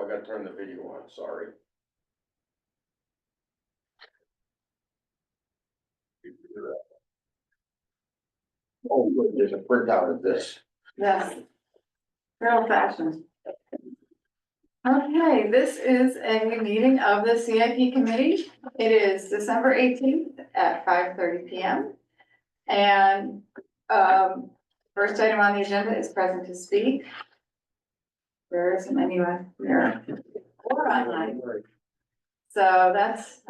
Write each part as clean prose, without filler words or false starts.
I gotta turn the video on, sorry. Oh, good, there's a printout of this. Yes. Real fashioned. Okay, this is a meeting of the CIP committee. It is December 18th at 5:30 PM. And, first item on the agenda is present to speak. There isn't anyone here or online. So that's,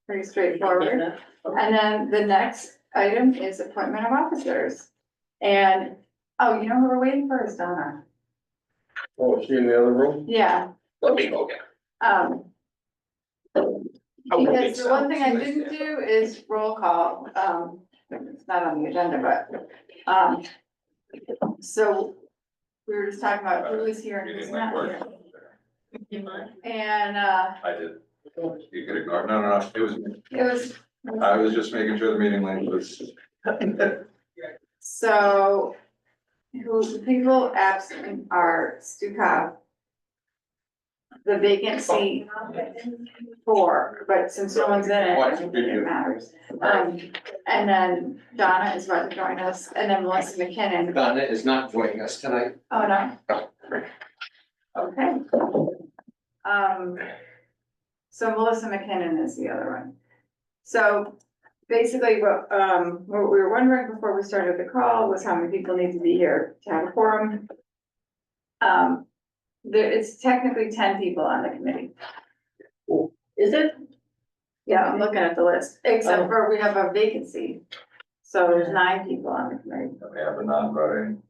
pretty straightforward. And then the next item is appointment of officers. And, oh, you know who we're waiting for is Donna. Oh, is she in the other room? Yeah, Let me go get because the one thing I didn't do is roll call, it's not on the agenda, but, so we were just talking about who is here and who's not here. And, I did. You could ignore, no, it was me. it was, I was just making sure the meeting link was. so, who, the people absent are Stu Cobb, the vacant seat 4, but since no one's in it, I don't think it matters. And then Donna is about to join us, and then Melissa McKinnon. Donna is not joining us tonight. Oh, no? Okay. So Melissa McKinnon is the other one. So basically what we were wondering before we started the call was how many people need to be here to have a quorum. It's technically 10 people on the committee. Is it? Yeah, I'm looking at the list, except for we have a vacancy. So there's 9 people on the committee. We have a non-voting.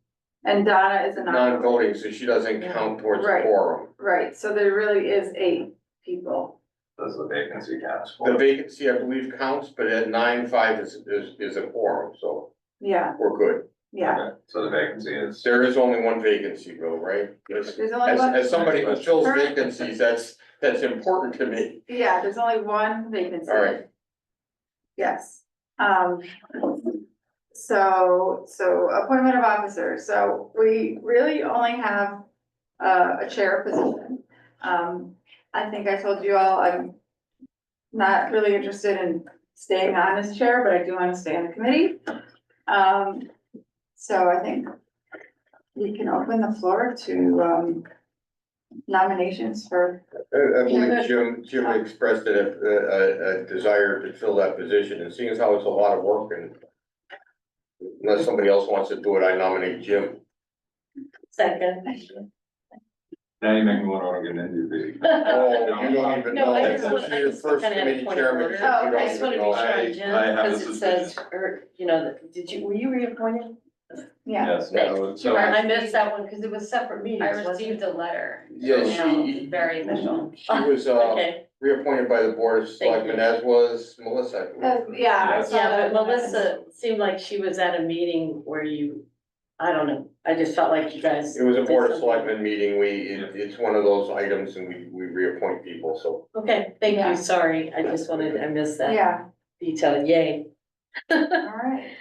And Donna is a Non-voting, so she doesn't count towards the Right. quorum. Right, so there really is 8 people. Does the vacancy counts The for? vacancy, I believe, counts, but at 9-5 is a quorum, so Yeah, we're good. yeah. Okay, so the vacancy is. There is only one vacancy, Bill, right? As, There's only one. as somebody who fills vacancies, that's important to me. Yeah, there's only one vacancy. All right. Yes. So appointment of officers. So we really only have a chair position. I think I told you all, I'm not really interested in staying on as chair, but I do want to stay on the committee. So I think we can open the floor to nominations for. I believe Jim expressed a desire to fill that position, and seeing as how it's a lot of work, and unless somebody else wants to do it, I nominate Jim. Second. Now you make me want to get into the. Oh, you don't even No, know, I just since want- you're I the just first kinda had a committee point of chairman, order. you Oh, don't okay. I just even wanna know. be sure I- on Jen, I have a because it says, suspicion. or, you know, were you reappointed? Yeah, Yes, no, so. I missed that one because it was separate meetings. I wasn't received it? a letter. Yeah, Now, she- Very official. She was, Okay, reappointed by the board of Thank selectmen, you. as was Melissa. yeah. I saw yeah, that. but Melissa seemed like she was at a meeting where you, I don't know, I just felt like you guys. It was a did board of something. selectmen meeting, it's one of those items, and we reappoint people, so. Okay, thank Yeah. you, sorry, I just wanted, I missed that Yeah, detail, yay. all right.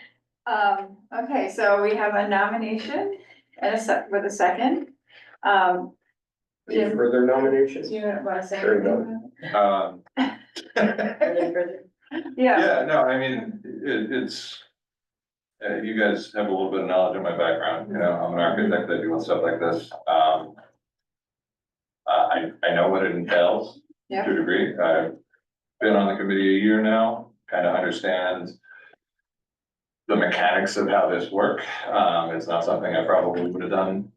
Okay, so we have a nomination and with a second. Any Jim, further nominations? do you want to say Hearing anything? Any further? Yeah, Yeah, no, I mean, it's, you guys have a little bit of knowledge of my background, you know, I'm an architect, I do stuff like this. I know what it entails Yeah. to a degree. I've been on the committee a year now, kind of understand the mechanics of how this work. It's not something I probably would have done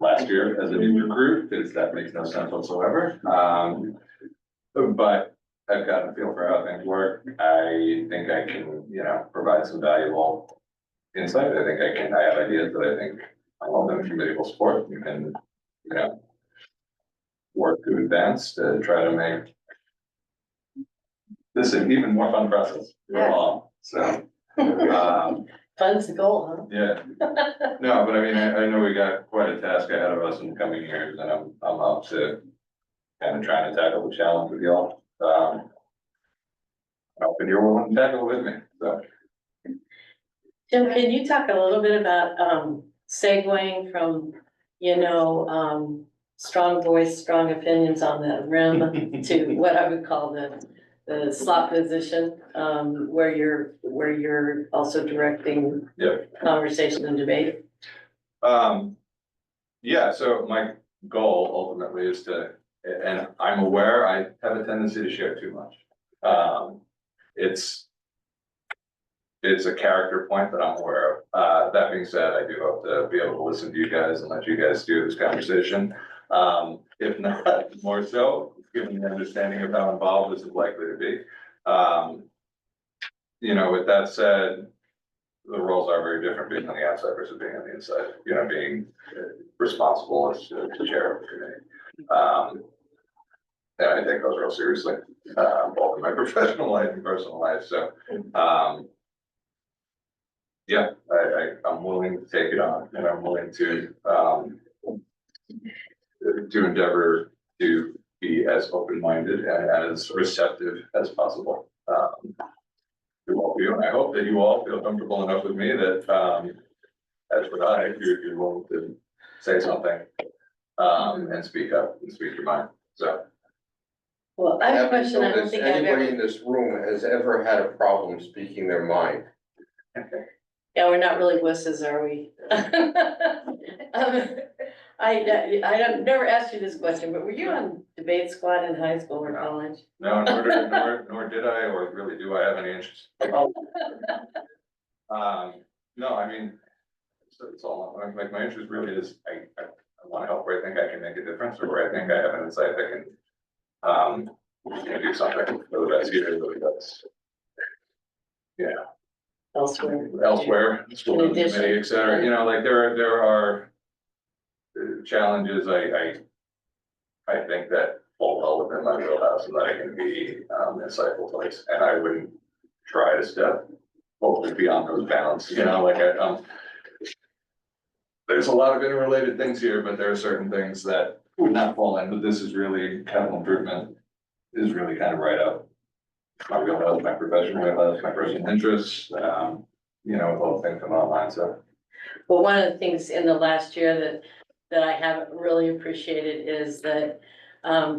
last year as a new recruit, because that makes no sense whatsoever. But I've gotten a feel for how things work. I think I can, you know, provide some valuable insight. I have ideas that I think all the committee will support. You can, you know, work to advance to try to make this an even more fun process for Yeah. all, so. Fun's the goal, Yeah, no, but I mean, I know we got quite a task ahead of us in the coming years, and I'm up to kind of trying to tackle the challenge with y'all. Hoping you're willing to tackle it with me, so. Jim, can you talk a little bit about segueing from, you know, strong voice, strong opinions on the rim to what I would call the slot position, where you're also directing Yep. conversation and debate. Yeah, so my goal ultimately is to, and I'm aware I have a tendency to share too much. It's a character point that I'm aware of. That being said, I do hope to be able to listen to you guys and let you guys do this conversation. If not more so, given the understanding of how involved this is likely to be. You know, with that said, the roles are very different being on the outside versus being on the inside, you know, being responsible as to chair of the committee. And I take those real seriously, both in my professional life and personal life, so, yeah, I'm willing to take it on, and I'm willing to endeavor to be as open-minded and as receptive as possible. To all of you, and I hope that you all feel comfortable enough with me that, as would I, if you're willing to say something, and speak up and speak your mind, so. Well, I have a question, I don't Does think I've anybody ever, in this room has ever had a problem speaking their mind? yeah, we're not really wusses, are we? I don't, never asked you this question, but were you on debate squad in high school or college? No, nor did I, or really do I have any interest. No, I mean, it's all, like, my interest really is, I wanna help where I think I can make a difference, or where I think I have an insight that can do something, whether that's here, whether that's, yeah, elsewhere, school In addition. committee, et cetera, you know, like, there are challenges, I think that fall well within my wheelhouse, and that I can be, insightful place, and I wouldn't try to step hopefully beyond those bounds, you know, like, there's a lot of interrelated things here, but there are certain things that would not fall in, but this is really capital improvement is really kind of right up my wheelhouse, my professional wheelhouse, my personal interests, you know, with all things come online, so. Well, one of the things in the last year that I haven't really appreciated is that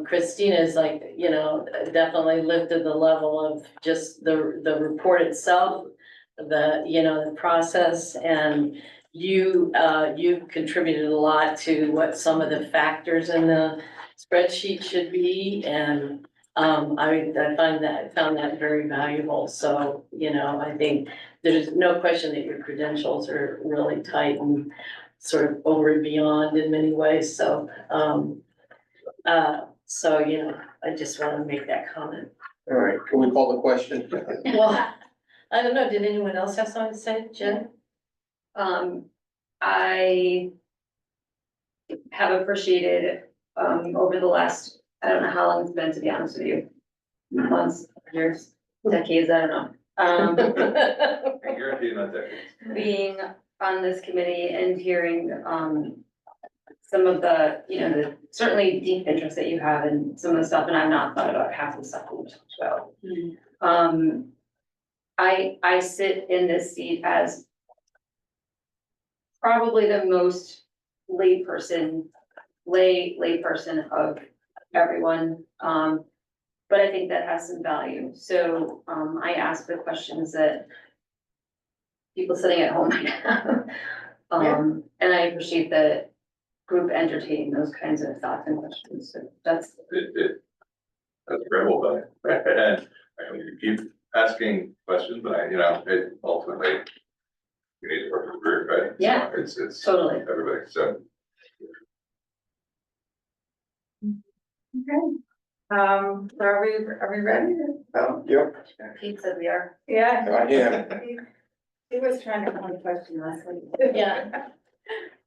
Christina's like, you know, definitely lifted the level of just the report itself, you know, the process, and you've contributed a lot to what some of the factors in the spreadsheet should be, and I found that very valuable. So, you know, I think there's no question that your credentials are really tight and sort of over and beyond in many ways, so, you know, I just wanna make that comment. All right, can we call the question? Well, I don't know, did anyone else have something to say, Jen? I have appreciated, over the last, I don't know how long it's been, to be honest with you. Months, years, decades, I don't know. I guarantee not decades. Being on this committee and hearing, some of the, you know, the certainly deep interest that you have in some of the stuff, and I've not thought about half the stuff we talked about. I sit in this seat as probably the most layperson of everyone. But I think that has some value. So, I ask the questions that people sitting at home might have. And I appreciate that group entertaining those kinds of thoughts and questions. So that's That's very well done. And I mean, you keep asking questions, but you know, it ultimately, you need to work with the group, right? Yeah. So it's totally. everybody, so. Okay. So are we ready to vote? Yep, Pete said we are. Yeah. I am. He was trying to call a question last week. Yeah.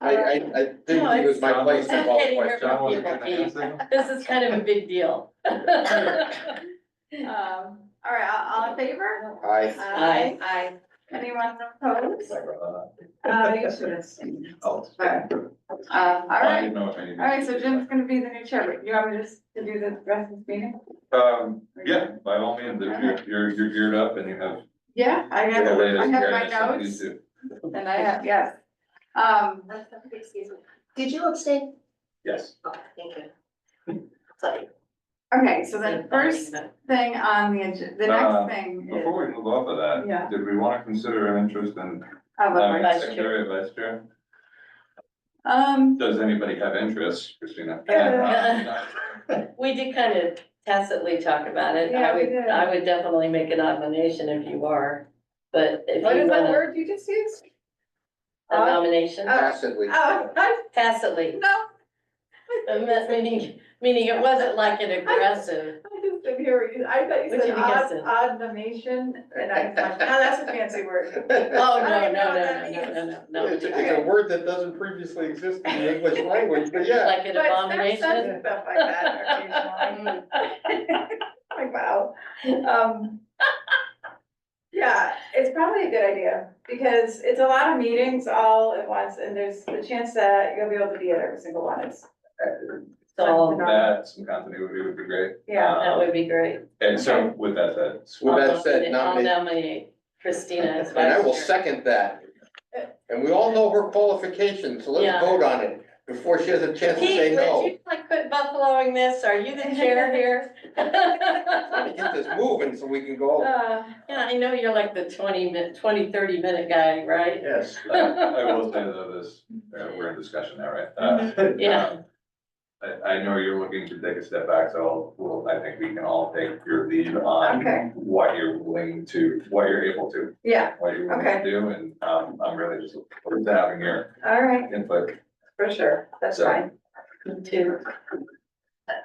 I didn't think it was my place to call the question. John wasn't getting the answer. This is kind of a big deal. All right, all in favor? Aye. Aye. Anyone opposed? You should have seen. Oh. All I right, didn't know if I needed. all right, so Jim's gonna be the new chair, but you want me just to do the rest of this meeting? Yeah, by all means, if you're geared up and you have. Yeah, I have the latest my guidance on notes, these two. and I have, yes. Excuse me. Did you abstain? Yes. Thank you. Sorry. Okay, so the first thing on the agenda, the next thing is. Before we move off of that, Yeah. did we want to consider an interest in Of a having vice a secretary or vice chair? Does anybody have interest, Christina? We did kind of tacitly talk about it. Yeah, we did. I would definitely make a nomination if you are, but if What you is that want word you just used? a nomination, Tacitly. Oh, tacitly, meaning it wasn't like an aggressive. I just didn't hear you, I thought you What said you guessing? odd nomination, and I was like, oh, that's a fancy word. Oh, I no, don't know no, what no, that no, means. no. It's a word that doesn't previously exist in the English language, but yeah. Like an But Steph abomination. says stuff like that occasionally. Like, wow. Yeah, it's probably a good idea, because it's a lot of meetings all at once, and there's the chance that you'll be able to be at every single one, it's. So That, some continuity would be great. Yeah. that would be great. And so with that said. With that said, I'll nominate Christina as And I vice will chair. second that. And we all know her qualifications, so let's Yeah. vote on it before she has a chance to say Pete, would no. you like quit buffaloing this? Are you the chair here? Trying to get this moving so we can go. Yeah, I know you're like the 30 minute guy, right? Yes. I will say though, this, we're in discussion now, right? Yeah. I know you're looking to take a step back, so I think we can all take your lead on Okay. what you're willing to, what you're able to, Yeah, what you're willing Okay. to do, and, I'm really just looking forward to having your all right, input. for sure, that's So- fine. Me too.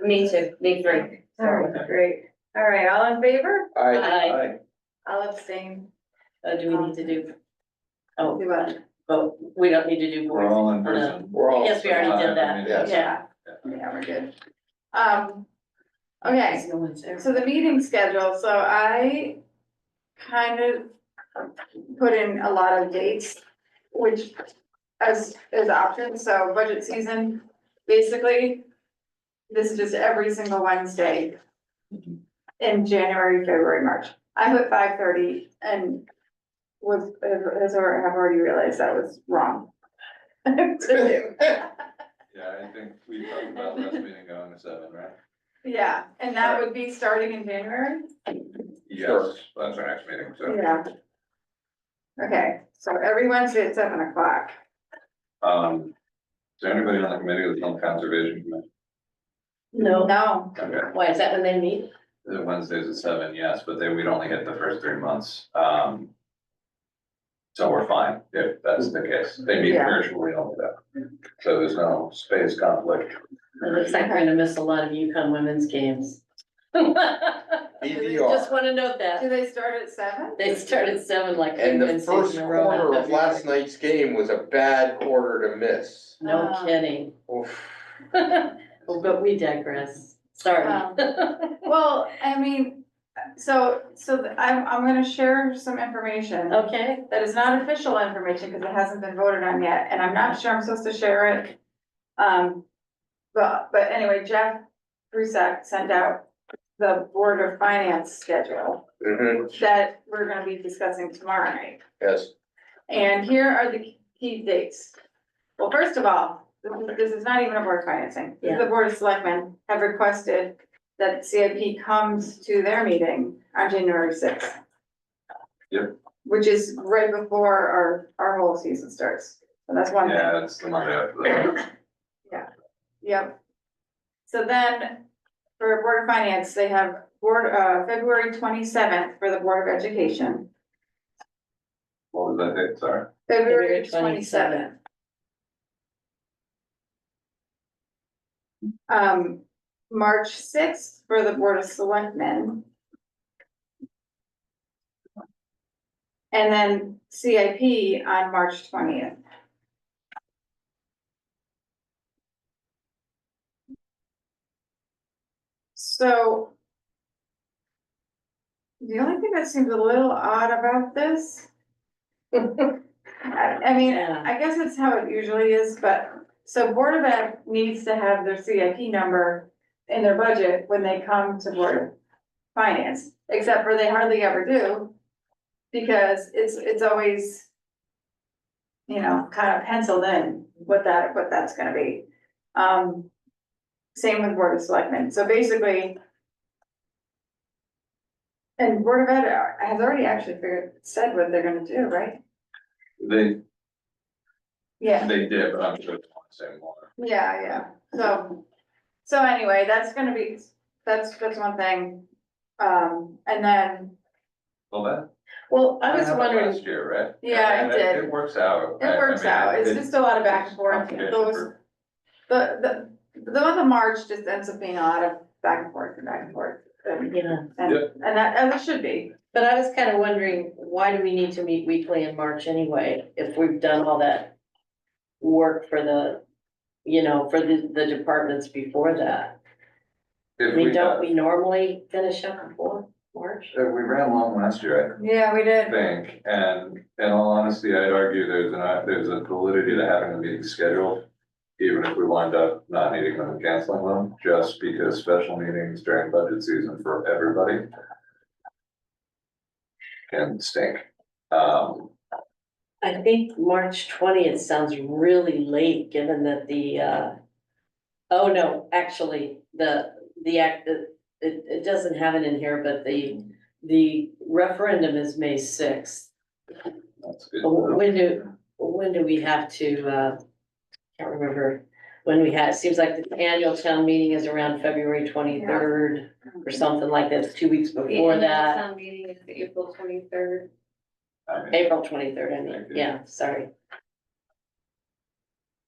Me too, me three. All right, great, all right, all in favor? I, I'll abstain. Do we need to do? Oh, Do what? but we don't need to do We're boards. all in Oh, no. person. we're all. Yes, we already did that. Yes. Yeah, yeah, we're good. Okay, No one's there. so the meeting schedule, so I kind of put in a lot of dates, which as options, so budget season, basically, this is just every single Wednesday in January, February, March. I put 5:30 and have already realized that was wrong. To do. Yeah, I think we talked about last meeting going to 7, right? Yeah, and that would be starting in January? Yes, that's our next meeting, so. Yeah. Okay, so every Wednesday at 7 o'clock. Is there anybody on the committee that's on conservation committee? No, No, Okay, why, is that when they meet? the Wednesdays at 7, yes, but then we'd only hit the first 3 months. So we're fine if that's the case. They meet Yeah. virtually only that. So there's no space conflict. It looks like we're gonna miss a lot of UConn women's games. DVR. Just wanna note do that, they start at 7? they start at 7 like three And the Wednesdays first in a row. quarter of last night's game was a bad quarter to miss. No kidding. Oof. Well, but we digress, sorry. Well, I mean, so I'm gonna share some information. Okay, That is not official information because it hasn't been voted on yet, and I'm not sure I'm supposed to share it. But anyway, Jeff Brusack sent out the Board of Finance schedule Mhm, that we're gonna be discussing tomorrow night. yes. And here are the key dates. Well, first of all, this is not even a Board of Financing. This is the Board of Selectmen have requested that CIP comes to their meeting on January 6th. Yep. Which is right before our whole season starts. So that's one thing. Yeah, it's the Monday after that. Yep. So then, for Board of Finance, they have February 27th for the Board of Education. What was that date? Sorry. February February 27th. March 6th for the Board of Selectmen. And then CIP on March 20th. So. The only thing that seems a little odd about this. I mean, Yeah. I guess it's how it usually is, but, so Board of Ed needs to have their CIP number in their budget when they come to Board of Finance, except for they hardly ever do. Because it's always, kind of penciled in what that's gonna be. Same with Board of Selectmen, so basically. And Board of Ed has already actually said what they're gonna do, right? They Yeah, did, but I'm sure they want to say more. yeah, so anyway, that's gonna be, that's one thing. And then, Well, Well, that I was happened wondering, last year, right? Yeah, And it did. It works out. it works out, it's just a lot of back and forth, complication those, the month of March just ends up being a lot of back and forth and back and forth. yeah, And Yep. that, as it should be, but I was kind of wondering, why do we need to meet weekly in March anyway, if we've done all that work for the, for the departments before that? I If mean, we don't have, we normally finish up before March? we ran long last year, yeah, we I did, think, and in all honesty, I'd argue there's a validity to having the meeting scheduled. Even if we wind up not needing them and canceling them, just because special meetings during budget season for everybody can stink. I think March 20th sounds really late, given that oh no, actually, it doesn't have it in here, but the referendum is May 6th. That's good. When do we have to, can't remember when we had, it seems like the annual town meeting is around February 23rd or something like that, 2 weeks The before annual that. town meeting is April 23rd. I mean, April 23rd, I mean, Thank you. yeah, sorry.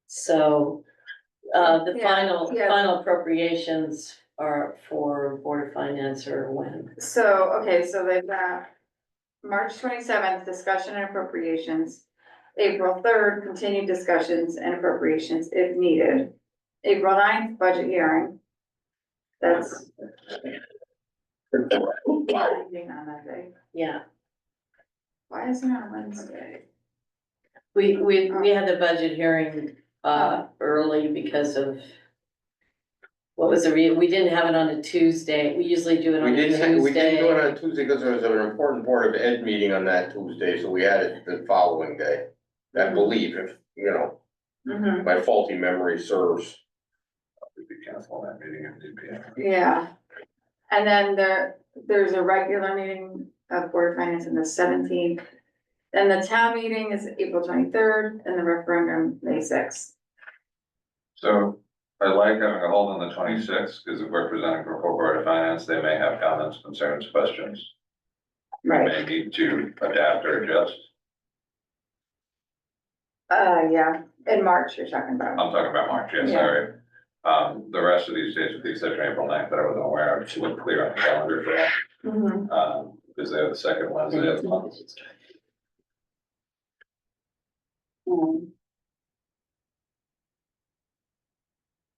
So, the Yeah, yeah. final appropriations are for Board of Finance or when? so, okay, so they've got March 27th, discussion and appropriations. April 3rd, continued discussions and appropriations if needed. April 9th, budget hearing. That's. Meeting on that day. Yeah, Why is it on Wednesday? we had the budget hearing, early because of, what was we didn't have it on a Tuesday, we usually do it on We a didn't do it Tuesday. on a Tuesday because there was an important Board of Ed meeting on that Tuesday, so we had it the following day. I believe, if, Mm-hmm, my faulty memory serves. we could cancel that meeting if need be. yeah. And then there's a regular meeting of Board of Finance on the 17th. Then the town meeting is April 23rd and the referendum May 6th. So I like having a hold on the 26th, because if we're presenting for Board of Finance, they may have comments, concerns, questions. We may need to adapt or adjust. Yeah, in March you're talking about. I'm talking about March, yes, Yeah. sorry. The rest of these dates, with the exception of April 9th, that I wasn't aware of, she looked clear on the calendar for that. Mhm. Because they're the second Wednesday of the month.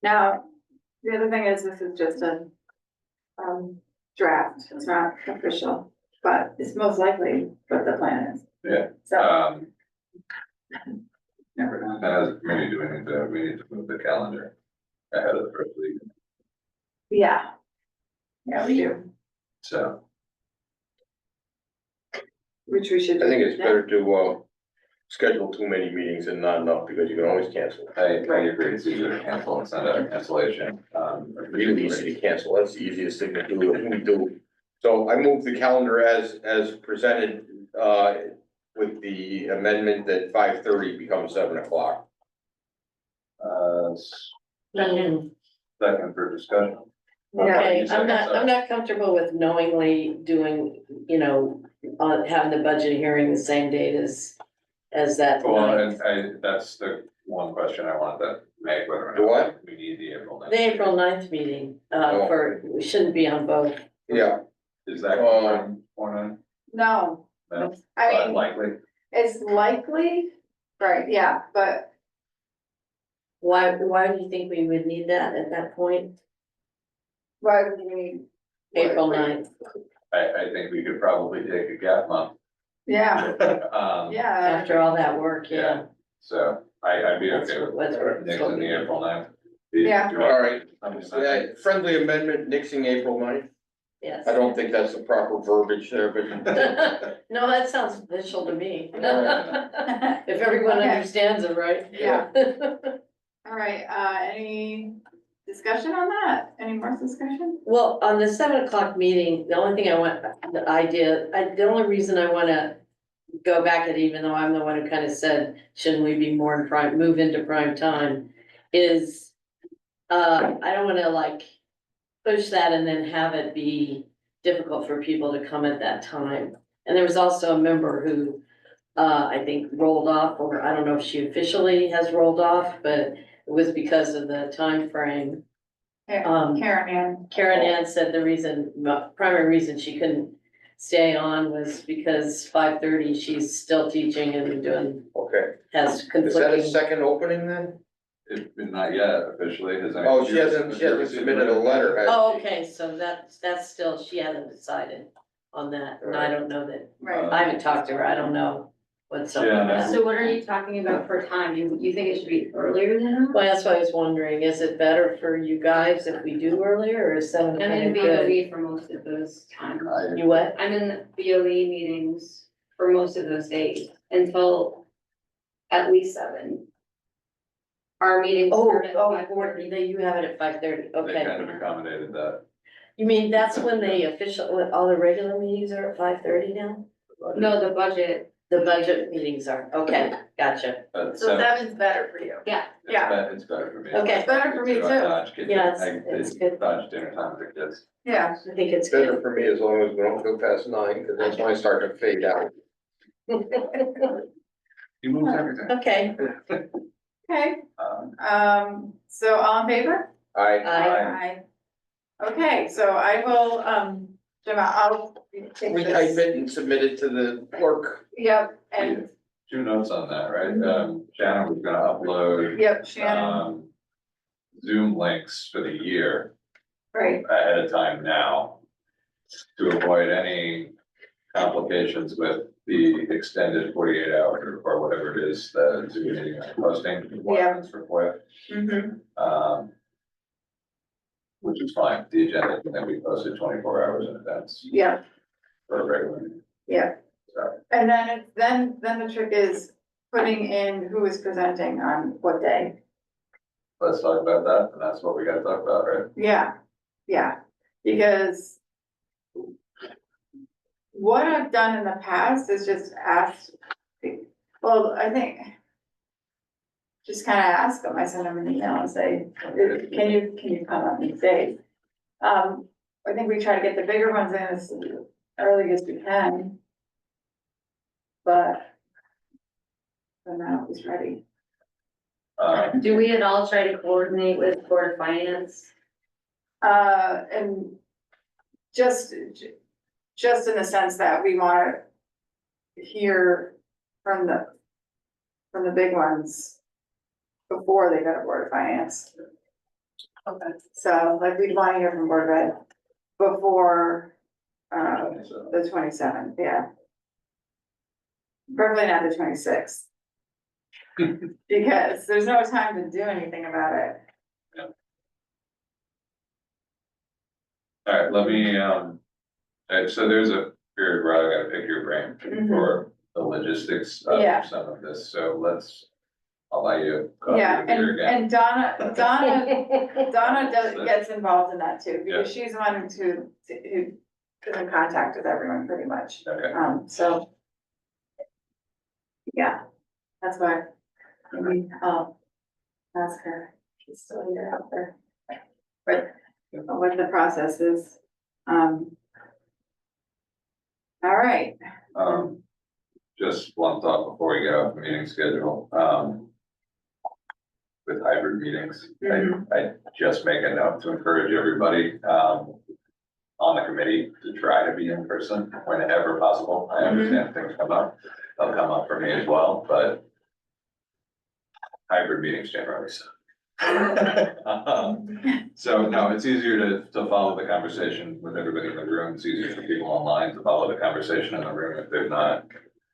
Now, the other thing is, this is just a draft, it's not official, but it's most likely what the plan is. Yeah. So, Never know. And as a committee, we need to move the calendar ahead of the first week, yeah. Yeah, we do, so. which we should do. I think it's better to, schedule too many meetings and not enough, because you can always cancel. I agree, it's easier to cancel and send out a cancellation. Really easy to cancel, that's the easiest thing to do, that we do. So I move the calendar as presented, with the amendment that 5:30 becomes 7 o'clock. Second for discussion. Okay, Yeah. I'm not comfortable with knowingly doing, having the budget hearing the same date as that Well, night. and that's the one question I wanted to make, whether or The what? not we need the April 9th. The April 9th meeting, we shouldn't be on both. Yeah, Is that confirmed or not? No, No, I but mean, likely. it's likely, right, yeah, but Why do you think we would need that at that point? why would you need? April 9th? I think we could probably take a gap month. Yeah, yeah. After all that work, yeah. So I'd be okay with That's nixing the April 9th. Yeah. all right. Yeah, friendly amendment, nixing April 9th. Yes. I don't think that's the proper verbiage there, but. No, that sounds official to me. Yeah. If everyone Okay. understands it, right? Yeah. All right, any discussion on that? Any more discussion? Well, on the 7 o'clock meeting, the only thing the only reason I wanna go back at, even though I'm the one who kind of said, shouldn't we be more in move into prime time, is, I don't wanna like push that and then have it be difficult for people to come at that time. And there was also a member who, I think rolled off, or I don't know if she officially has rolled off, but it was because of the time frame. Karen Ann said the reason, primary reason she couldn't stay on was because 5:30, she's still teaching and doing, Okay, has is that a conflicting. second opening then? Not yet officially, has any? Oh, she hasn't submitted a letter, has she? Oh, okay, so that's still, she hasn't decided on that, and I don't know that, Right, I haven't talked to her, I don't know what's up with Yeah, that. So what are you talking about for time? You think it should be earlier than that? Well, that's what I was wondering, is it better for you guys if we do earlier, or is 7 I'm kind in of good? BOE for most of those times. You what? I'm in BOE meetings for most of those days until at least 7. Our meetings start at 5:30. You have it at 5:30, They okay. kind of accommodated that. You mean that's when when all the regular meetings are at 5:30 now? No, the budget, The budget meetings are, okay, gotcha. But so seven's better for you. yeah. It's better for me. Okay. It's better for me too. Yeah, it's good. Dodge dinner time with the kids. Yeah, I think it's Better good. for me as long as we don't go past 9, because that's when I start to fade out. He moves everything. Okay, okay, Um, so all in favor? I, Aye. Okay, so I will, Jim, I'll take retype this. it and submit it to the clerk. Yep, and, 2 notes on that, right? Shannon was gonna upload, yep, Shannon, Zoom links for the year right, ahead of time now to avoid any complications with the extended 48 hour or whatever it is, the Zoom meeting posting requirements for FOIA. Which is fine. The agenda can then be posted 24 hours in advance yeah, for a regular meeting. yeah. So, And then the trick is putting in who is presenting on what day. let's talk about that, and that's what we gotta talk about, right? Yeah, yeah, because what I've done in the past is just asked, well, I think just kind of ask them, I send them an email and say, can you come on these days? I think we try to get the bigger ones in as early as we can. But they're not always ready. Do we at all try to coordinate with Board of Finance? And just in the sense that we wanna hear from the big ones before they go to Board of Finance. Okay. So like we'd wanna hear from Board of Ed before, So, the 27th, yeah. Probably not the 26th. Because there's no time to do anything about it. all right, let me, so there's a period where I gotta pick your brain for the logistics Yeah. of some of this, so I'll let you. Yeah, here again. and Donna gets involved in that too, because she's the one who is in contact with everyone pretty much. Okay, So. Yeah, that's why. Maybe I'll ask her, she's still here out there. But what the process is, all right. just one thought before we get off the meeting schedule, with hybrid meetings, I just make a note to encourage everybody, on the committee to try to be in person whenever possible. I understand things come up, they'll come up for me as well, but hybrid meetings generally suck. So no, it's easier to follow the conversation with everybody in the room. It's easier for people online to follow the conversation in the room if they're not,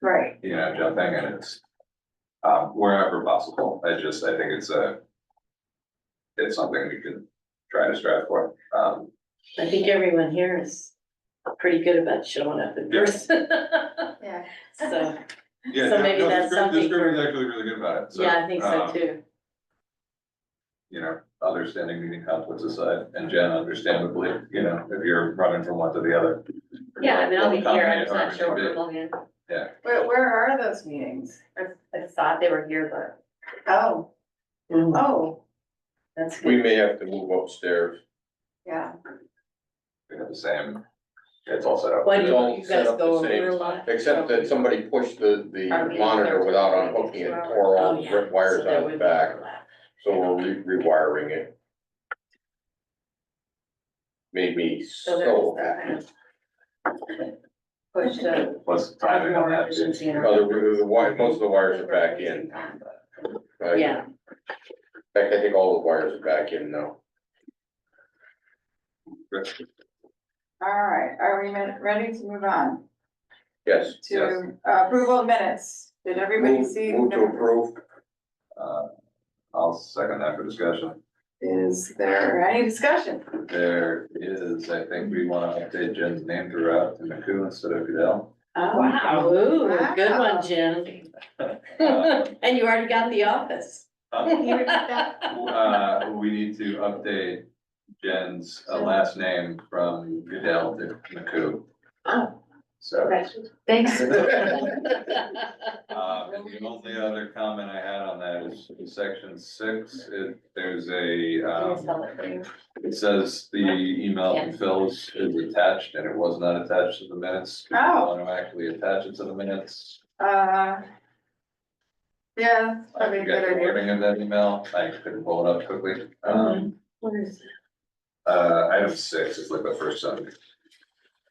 Right, jumping, and it's wherever possible. I think it's something we can try to strive for. I think everyone here is pretty good about showing up in person. yeah. So, Yeah, So maybe no, that's this something group is for- actually really good about it. So, yeah, I think so too. you know, other standing meeting conflicts aside, and Jen, understandably, you know, if you're running from one to the other. Yeah, I mean, I'll be Well, here, I'm just not however sure what you we're looking at. Yeah, Where are those meetings? I thought they were here, Oh, oh, that's We good. may have to move upstairs. yeah. we have the same, it's all set up. Why It's do all you set guys up the go same, over a lot? Except that somebody pushed the Our meetings monitor are without typically unhooking it, 2 hours. tore all Oh, the yeah. rip wires So there on would the be back, overlap. so we're rewiring it. Made me So so there's happy. that kind of push to What's the have timing on more that? efficiency in our. No, most of the wires are back in. Right? Yeah, In fact, I think all the wires are back in now. All right, are we ready to move on Yes. to approval of minutes? Did everybody Move see? to approve. I'll second that for discussion. Is there any discussion? There is, I think we wanna update Jen's name throughout to McCoo instead of Goodell. wow, ooh, good Wow. one, Jen. And you already got the office. We need to update Jen's last name from Goodell to McCoo, Oh, so. Thanks. And the only other comment I had on that is in section 6, there's it says the email from Phil's is attached and it was not attached to the minutes. Do you Oh. want to actually attach it to the minutes? Yeah, I probably a forget good the idea. wording of that email, I couldn't pull it up quickly. where is it? Item 6 is like the first sentence.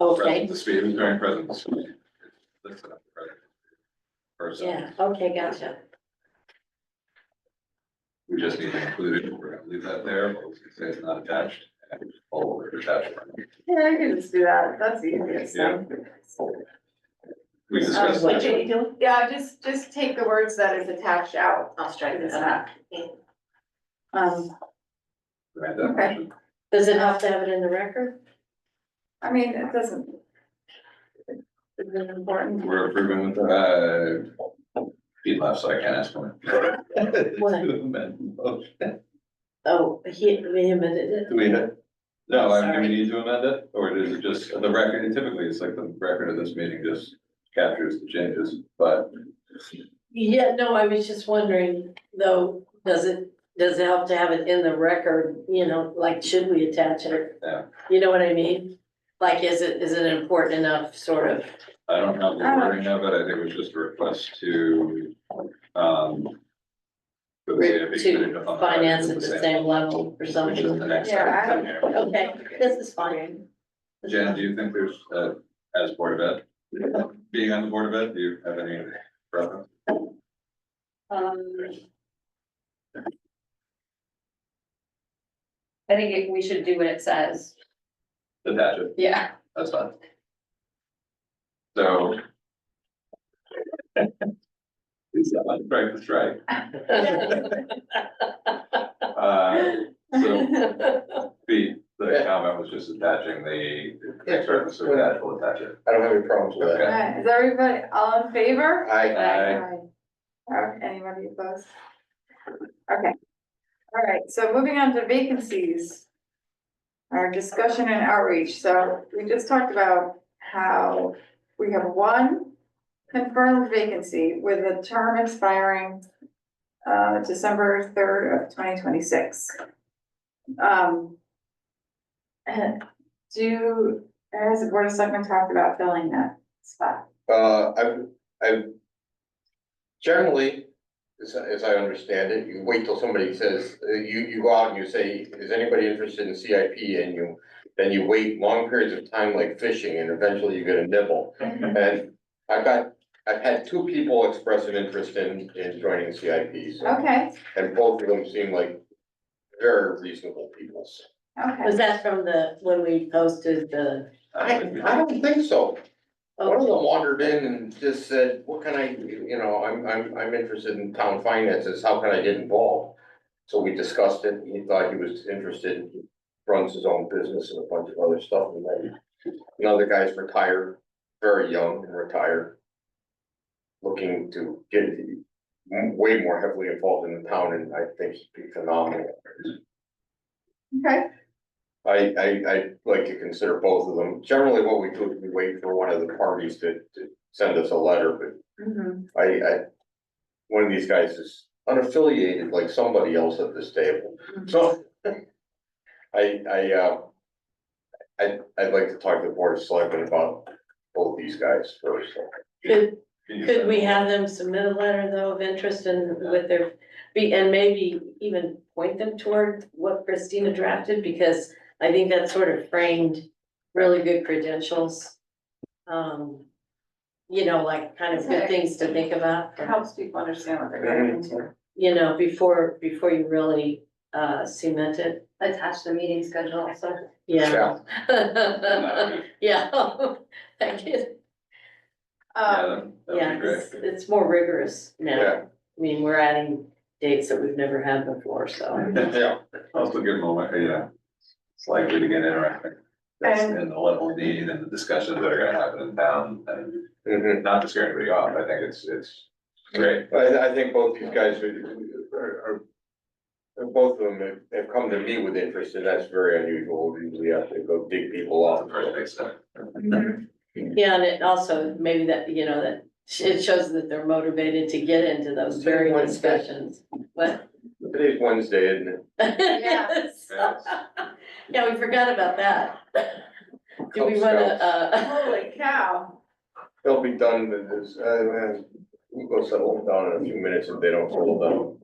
Okay, Present to speak, during present to speak. Listen up, present. First yeah, sentence. okay, gotcha. We just need to include it, we're gonna leave that there, but we can say it's not attached, and just follow the attached. Yeah, I can just do that. That's the easiest thing. We discussed What that. you doing? Yeah, just take the words that is attached out. I'll strike It's this not. out. Grant that Okay. motion. Does it have to have it in the record? I mean, it doesn't. Is it important? We're approving with, he left, so I can't ask him. What? To amend the motion. Oh, we amended it? Do we, no, do we Sorry. need to amend it, or is it just the record, typically, it's like the record of this meeting just captures the changes, but. Yeah, no, I was just wondering, though, does it have to have it in the record, you know, like, should we attach it? Yeah. You know what I mean? Like, is it important enough, sort of? I don't have the wording of it, I think it was just a request to, for the CIP committee To on the finance record at the same level or Which is something? the next Yeah, item. here. Okay, this is fine. Jen, do you think there's, as Board of Ed, being on the Board of Ed, do you have any preference? I think we should do what it says. Attach it, Yeah. that's fine. So. It's not strike to strike. So the comment was just attaching the next reference to that, we'll attach it. I don't have any problems with All that. right, is everybody all in favor? Aye. Anybody opposed? Okay. All right, so moving on to vacancies. Our discussion and outreach, so we just talked about how we have one confirmed vacancy with a term expiring December 3rd of 2026. And has the Board of Selectmen talked about filling that spot? I've generally, as I understand it, you wait till somebody says, you go out and you say, is anybody interested in CIP? And then you wait long periods of time like fishing and eventually you get a nibble. And I've had 2 people express an interest in joining CIP, so, Okay, and both of them seem like very reasonable people. okay. Was that from when we posted the? I don't think so. One of them wandered in and just said, what can I, I'm interested in town finances, how can I get involved? So we discussed it, he thought he was interested, he runs his own business and a bunch of other stuff, and then another guy's retired, very young and retired. Looking to way more heavily involved in the town, and I think he'd be phenomenal. Okay, I'd like to consider both of them. Generally, what we do is we wait for one of the parties to send us a letter, mhm, but one of these guys is unaffiliated like somebody else at this table. So I'd like to talk to the board of selectmen about both these guys first. Could we have them submit a letter though of interest and with their, and maybe even point them toward what Christina drafted, because I think that sort of framed really good credentials. You know, like kind of good things to think about, it helps people understand what they're getting into. you know, before you really cement it. Attach the meeting schedule also. Yeah. Yeah. Thank you. Um, That'd Yeah, be great. it's more rigorous now. Yeah, I mean, we're adding dates that we've never had before, so. yeah, Also a good moment, you know, it's likely to get interesting. That's in the level of need and the discussions that are gonna happen in town, and mhm. not to scare anybody off, I think it's great. I think both these guys are both of them have come to me with interest, and that's very unusual. We usually have to go dig people up. First big step. mhm. Yeah, and it also, maybe that, you know, that it shows that they're motivated to get into those very discussions. What? Today's Wednesday, isn't it? Yes. Yes. Yeah, we forgot about that. Do we Cub wanna, Holy cow. They'll be done with this, we'll go settle them down in a few minutes if they don't settle down.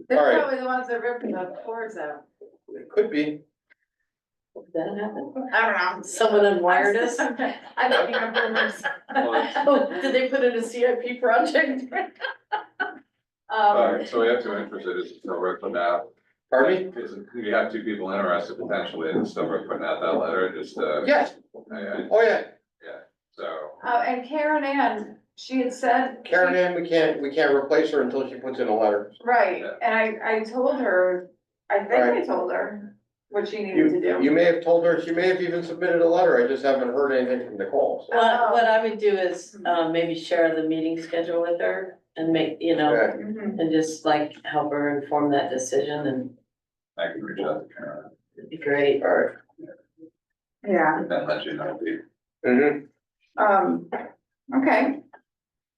They're All right. probably the ones that ripped the cords out. It could be. did that happen? I don't know. Someone unwired us? I don't remember. Oh, did they put in a CIP project? Alright, so we have two interested, is it still worth putting out? Pardon me? Is it, you have two people interested potentially, is it still worth putting out that letter, just, Yes, oh yeah, so. And Karen Ann, she had said. Karen Ann, we can't replace her until she puts in a letter. Right, and I told her, I think I told her what she needed to do. You may have told her, she may have even submitted a letter, I just haven't heard anything from Nicole. So. What I would do is, maybe share the meeting schedule with her and make, you know, Yeah. Mhm. and just like help her inform that decision, and I can reach out to Karen it'd be great. All right. Yeah, and let you know. okay.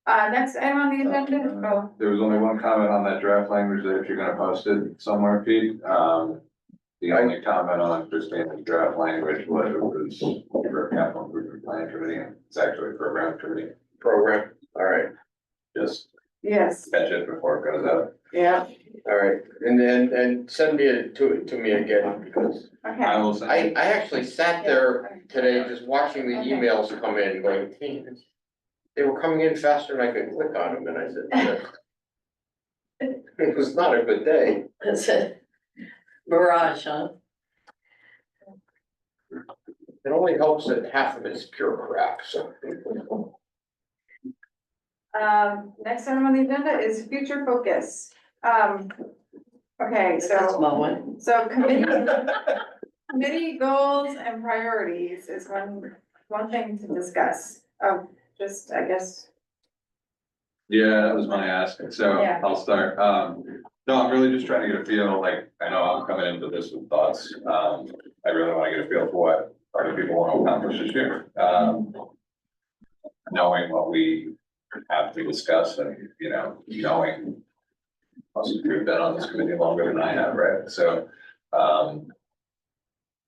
Next item on the agenda, oh, There was only one comment on that draft language that if you're gonna post it somewhere, Pete, the only comment on Christina's draft language was it was for capital improvement plan committee, and it's actually a program committee, Program, all right, just yes, catch it before it goes out. yeah, all right, and send me to me again, because I okay. will send. I actually sat there today just watching the emails come in, going, they were coming in faster than I could click on them, and I said, it was not a good day. It's a mirage, huh? It only helps that half of it's pure crap, so. Next item on the agenda is future focus. Okay, That's a so, small one. so committee goals and priorities is one thing to discuss. Just, I guess, Yeah, that was my ask, so Yeah. I'll start, no, I'm really just trying to get a feel, like, I know I'm coming into this with thoughts, I really wanna get a feel for what other people wanna accomplish this year. Knowing what we have to discuss and, you know, knowing. Also, you've been on this committee longer than I have, right, so,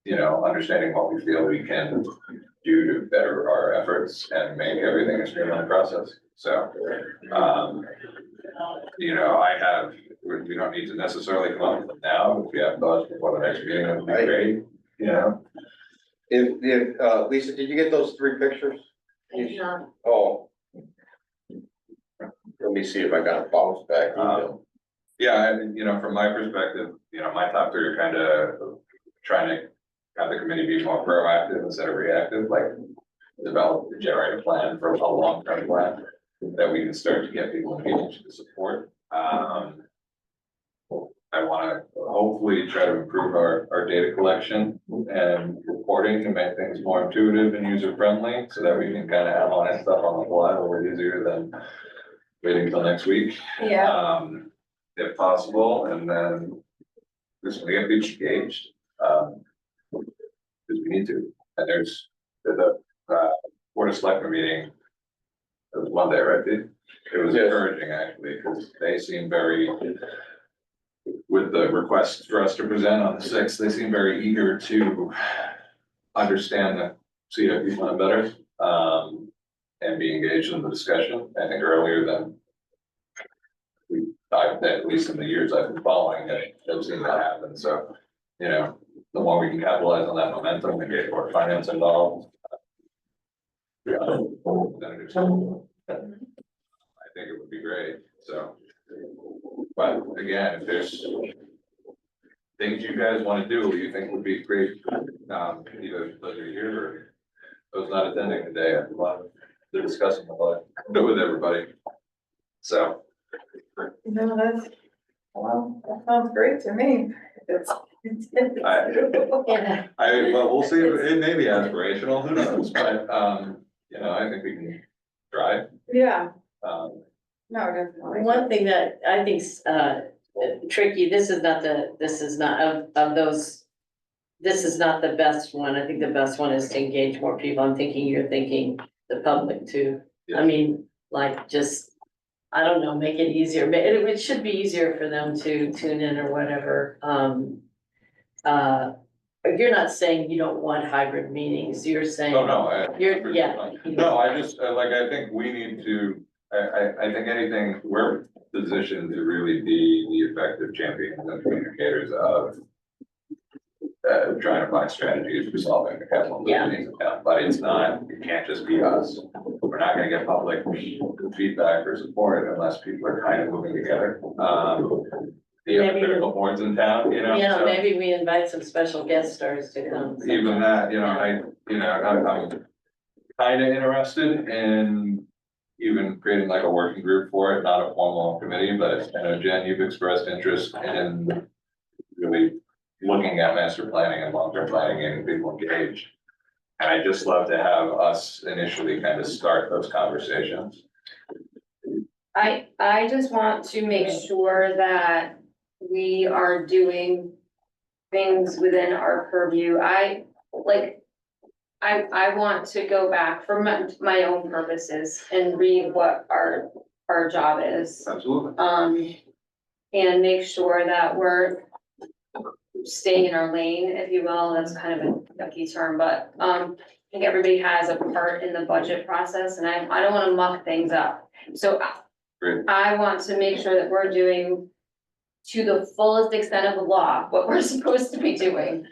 you know, understanding what we feel we can do to better our efforts and make everything a streamlined process, so. You know, we don't need to necessarily come up with them now, if we have thoughts before the next meeting, that would be great, you know? If, Lisa, did you get those 3 pictures? Yeah. Oh. Let me see if I got a bounce back email. Yeah, you know, from my perspective, you know, my top 3 are kind of trying to have the committee be more proactive instead of reactive, like develop, generate a plan for a long-term plan that we can start to get people engaged to support. I wanna hopefully try to improve our data collection and reporting to make things more intuitive and user-friendly, so that we can kind of analyze stuff on the fly a little easier than, waiting till next week. Yeah. If possible, and then just gonna get people engaged, because we need to, and there's the, Board of Selectmen meeting. It was Monday, right? It was Yes. encouraging actually, because they seem very, with the request for us to present on the sixth, they seem very eager to understand the CIP plan better, and be engaged in the discussion, I think earlier than at least in the years I've been following it, I've seen that happen, so, you know, the more we can capitalize on that momentum and get more finance involved. Yeah, I think it would be great, so. But again, if there's things you guys wanna do, you think would be great, either those are here or those not attending today, I'd love to discuss them with everybody. So. No, well, that sounds great to me. Yeah. Well, we'll see, it may be aspirational, who knows, but, you know, I think we can try, Yeah, um, no, definitely. One thing that I think's tricky, this is not of those. This is not the best one. I think the best one is to engage more people. I'm thinking you're thinking the public too. I mean, like, just, I don't know, make it easier. It should be easier for them to tune in or whatever. You're not saying you don't want hybrid meetings. You're saying. oh, no, No, I just, I think we need to, I think anything, we're positioned to really be the effective champions and communicators of trying to find strategies for solving the capital needs of town, but it's not, it can't just be us. We're not gonna get public feedback or support unless people are kind of moving together. The other Maybe- critical boards in town, you know, Yeah, so maybe we invite some special guest stars to come. even that, you know, I'm kind of interested in even creating like a working group for it, not a formal committee, but I know Jen, you've expressed interest in really looking at master planning and long-term planning and people engaged. And I'd just love to have us initially kind of start those conversations. I just want to make sure that we are doing things within our purview. I want to go back for my own purposes and read what our job is. Absolutely. And make sure that we're staying in our lane, if you will. That's kind of a key term, but, I think everybody has a part in the budget process and I don't wanna muck things up. So Great. I want to make sure that we're doing to the fullest extent of the law, what we're supposed to be doing,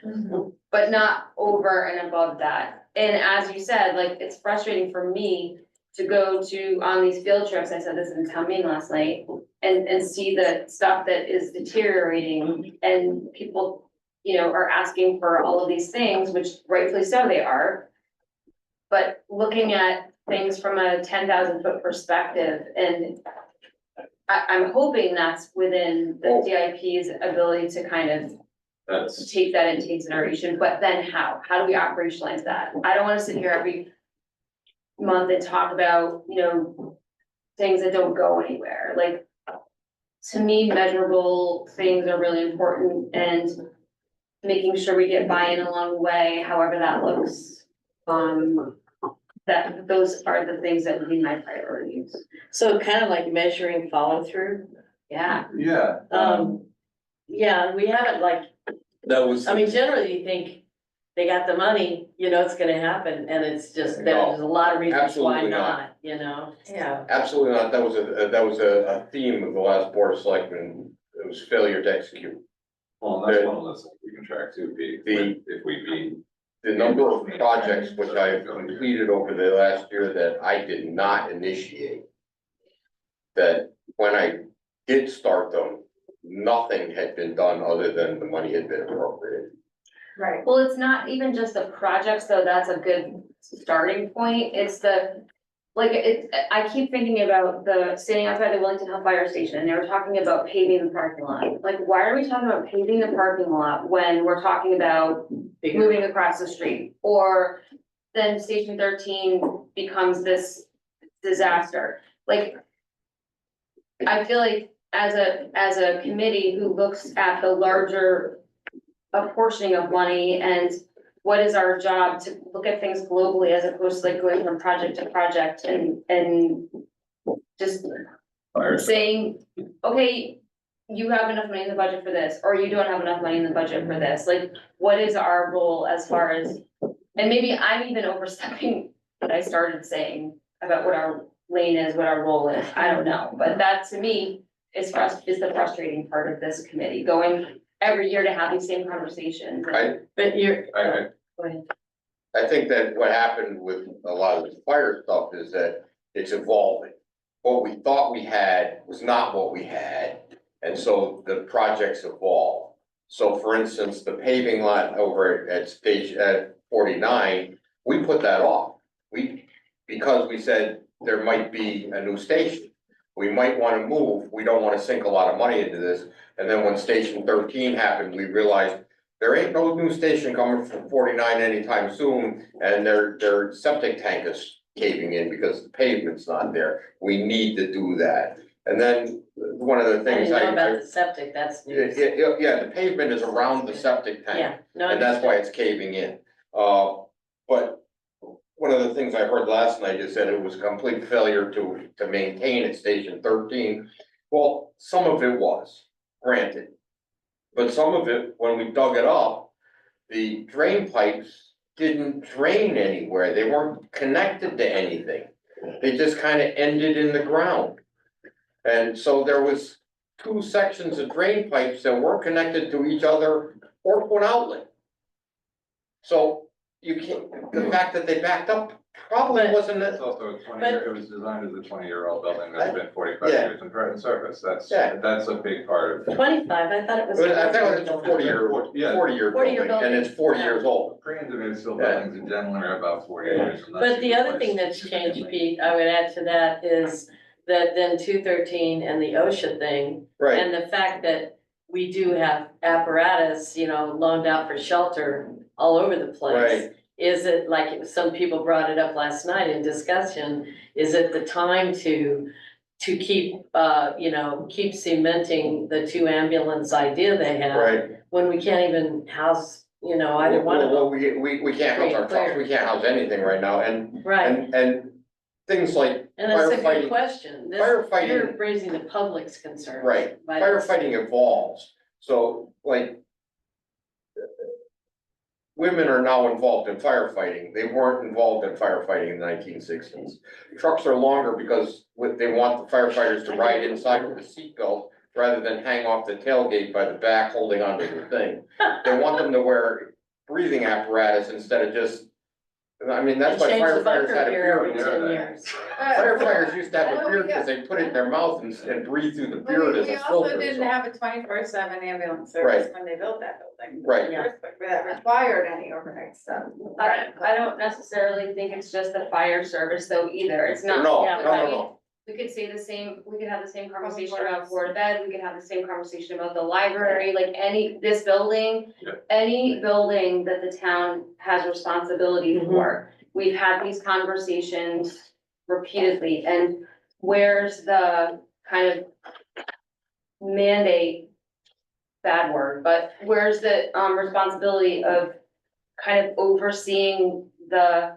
but not over and above that. And as you said, like, it's frustrating for me to go on these field trips, I said this in town meeting last night, and see the stuff that is deteriorating and people, you know, are asking for all of these things, which rightfully so they are. But looking at things from a 10,000 foot perspective, and I'm hoping that's within the CIP's ability to kind of That's, take that into consideration, but then how do we operationalize that? I don't wanna sit here every month and talk about, you know, things that don't go anywhere, like, to me, measurable things are really important, and making sure we get buy-in along the way, however that looks. That, those are the things that would be my priorities. So kind of like measuring follow through. Yeah. yeah. Yeah, we haven't like, That was. I mean, generally you think they got the money, you know, it's gonna happen, and it's just, there's a lot of reasons why Absolutely not. not, you know? Yeah. Absolutely not, that was a theme of the last board of selectmen, it was failure to execute. Well, and that's one of those things we can track too, Pete, if we beat. The number of projects which I've completed over the last year that I did not initiate. That when I did start them, nothing had been done other than the money had been appropriated. Right. Well, it's not even just the projects, though, that's a good starting point, it's I keep thinking about standing outside the Wellington Hill Fire Station, and they were talking about paving the parking lot. Like, why are we talking about paving the parking lot when we're talking about moving across the street? Or then Station 13 becomes this disaster, like, I feel like as a committee who looks at the larger apportioning of money and what is our job to look at things globally as opposed to like going from project to project and just saying, okay, you have enough money in the budget for this, or you don't have enough money in the budget for this, like, what is our role as far as, and maybe I'm even overstepping what I started saying about what our lane is, what our role is, I don't know, but that to me is the frustrating part of this committee, going every year to have these same conversations. But you're. I- Go ahead. I think that what happened with a lot of the fire stuff is that it's evolving. What we thought we had was not what we had, and so the projects evolve. So for instance, the paving lot over at 49, we put that off. Because we said there might be a new station. We might wanna move, we don't wanna sink a lot of money into this, and then when Station 13 happened, we realized there ain't no new station coming from 49 anytime soon, and their septic tank is caving in because the pavement's not there. We need to do that. And then one of the I things didn't know about the septic, that's news. yeah, the pavement is around the septic tank. Yeah, no, And that's why it's caving in. But one of the things I heard last night is that it was a complete failure to maintain at Station 13. Well, some of it was, granted. But some of it, when we dug it up, the drain pipes didn't drain anywhere. They weren't connected to anything. They just kind of ended in the ground. And so there was 2 sections of drain pipes that weren't connected to each other or to an outlet. So you can't, the fact that they backed up probably wasn't it. It's also a 20-year, it was designed as a 20-year-old building that's been 45 years in service, that's a big part of. 25, I thought it was. I think it was a 40-year, Yeah. 40-year 40-year building, and it's 40 years old. Pre-engineered steel buildings in general are about 40 years. unless But you the other replace thing that's changed, significantly. Pete, I would add to that is that then 213 and the OSHA thing. Right, And the fact that we do have apparatus, loaned out for shelter all over the place. right. Is it, like some people brought it up last night in discussion, is it the time to keep, keep cementing the 2 ambulance idea they have? Right. When we can't even house, either one of Well, them. we can't house our trucks, we can't house anything right now, and, Right, and things like and that's a good firefighting, question. firefighting- You're raising the public's concerns. right, by this. firefighting evolves. So like, women are now involved in firefighting. They weren't involved in firefighting in the 1960s. Trucks are longer because they want the firefighters to ride inside with a seatbelt rather than hang off the tailgate by the back holding onto the thing. They want them to wear breathing apparatus instead of just, I mean, that's why Change the firefighters bunker had a gear every beard. 10 years. Firefighters used to have a beard because they put it in their mouth and breathe through the beard as We a also filter. didn't so- have a 24/7 ambulance service when they built that building. Right. Yeah. That required any overnight stuff. I don't necessarily think it's just the fire service though either, it's not. No, Yeah, no. We could say we could have the same conversation about Board of Ed, we could have the same conversation about the library, like this building. Yeah. Any building that the town has responsibility for, we've had these conversations repeatedly, and where's the kind of mandate? Bad word, but where's the responsibility of kind of overseeing the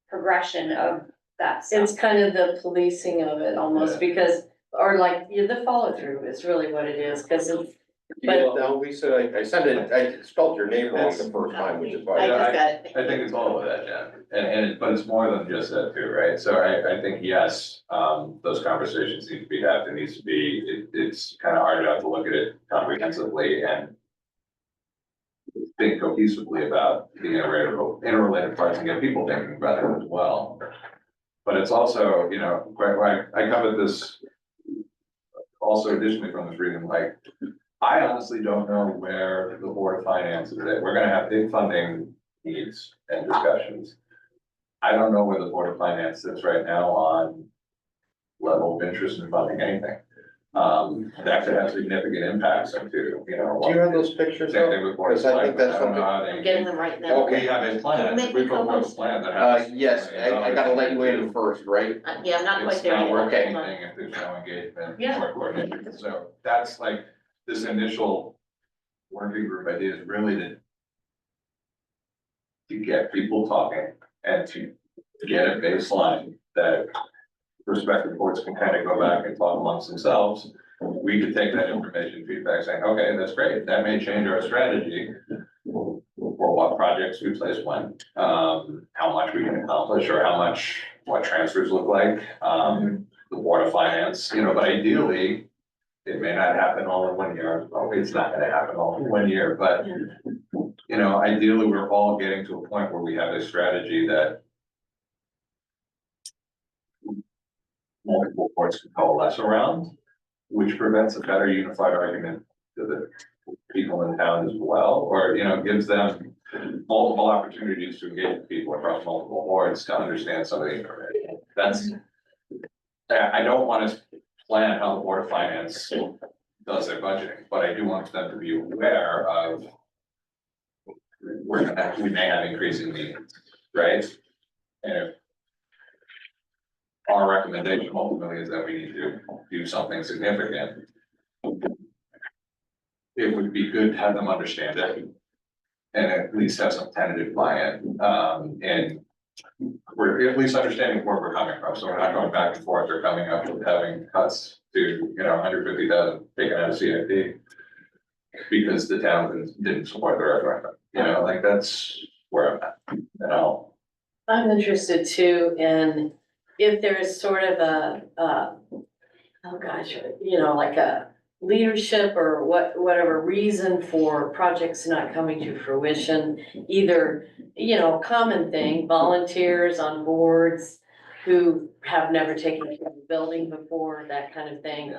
progression of that stuff? It's kind of the policing of it almost because, or like, the follow through is really what it is, because it's. But now, Lisa, I said it, I spelled your name wrong the first time, which is why. I just got it. I think it's all of that, Jen, but it's more than just that too, right? So I think, yes, those conversations need to be had, there needs to be, it's kind of hard enough to look at it comprehensively and think cohesively about the interrelated parts and get people thinking about it as well. But it's also, I covered this also additionally from this reading, like, I honestly don't know where the Board of Finance is at. We're gonna have big funding needs and discussions. I don't know where the Board of Finance sits right now on level of interest in funding anything. that could have significant impacts into, Do you have those pictures Same though? thing with board of Because I think selectmen. that's I don't know something. how they- I'm getting them right now. Okay. We have a plan, Make if we me propose a copies. plan that has. Yes, I gotta let you in first, right? Yeah, I'm not quite It's there not yet. worth Okay. anything if there's no engagement Yeah. or coordination, so that's like, this initial working group idea is really to get people talking and to get a baseline that respective boards can kind of go back and talk amongst themselves. We could take that information feedback saying, okay, that's great, that may change our strategy for what projects we place when, how much we can accomplish or how much, what transfers look like, the board of finance, but ideally, it may not happen all in 1 year. Well, it's not gonna happen all in 1 year, but, ideally, we're all getting to a point where we have a strategy that multiple boards can coalesce around, which prevents a better unified argument to the people in town as well, or, gives them multiple opportunities to engage with people across multiple boards to understand some of the information. That's, I don't want to plan how the Board of Finance does their budgeting, but I do want them to be aware of we may have increasing needs, right? And if our recommendation ultimately is that we need to do something significant, it would be good to have them understand it and at least have some tentative buy-in, and we're at least understanding where we're coming from, so we're not going back and forth or coming up with having cuts to, 150,000 taken out of CIP because the town didn't support the referendum, like that's where I'm at, I'm interested too in if there's sort of oh gosh, like a leadership or whatever reason for projects not coming to fruition, either, common thing, volunteers on boards who have never taken care of a building before, that kind of thing.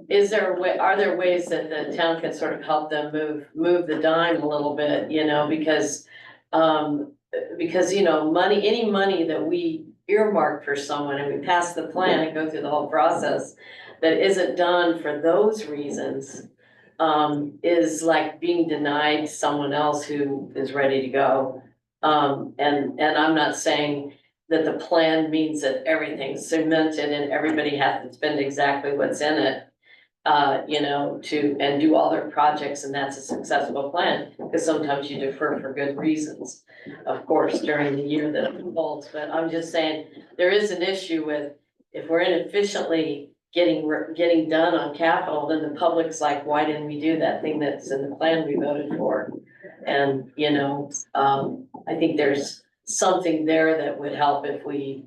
Is there a way, are there ways that the town can sort of help them move the dime a little bit, because, money, any money that we earmark for someone and we pass the plan and go through the whole process that isn't done for those reasons, is like being denied someone else who is ready to go. And I'm not saying that the plan means that everything's cemented and everybody has to spend exactly what's in it, and do all their projects and that's a successful plan, because sometimes you defer for good reasons, of course, during the year that it unfolds, but I'm just saying, there is an issue with, if we're inefficiently getting done on capital, then the public's like, why didn't we do that thing that's in the plan we voted for? And, I think there's something there that would help if we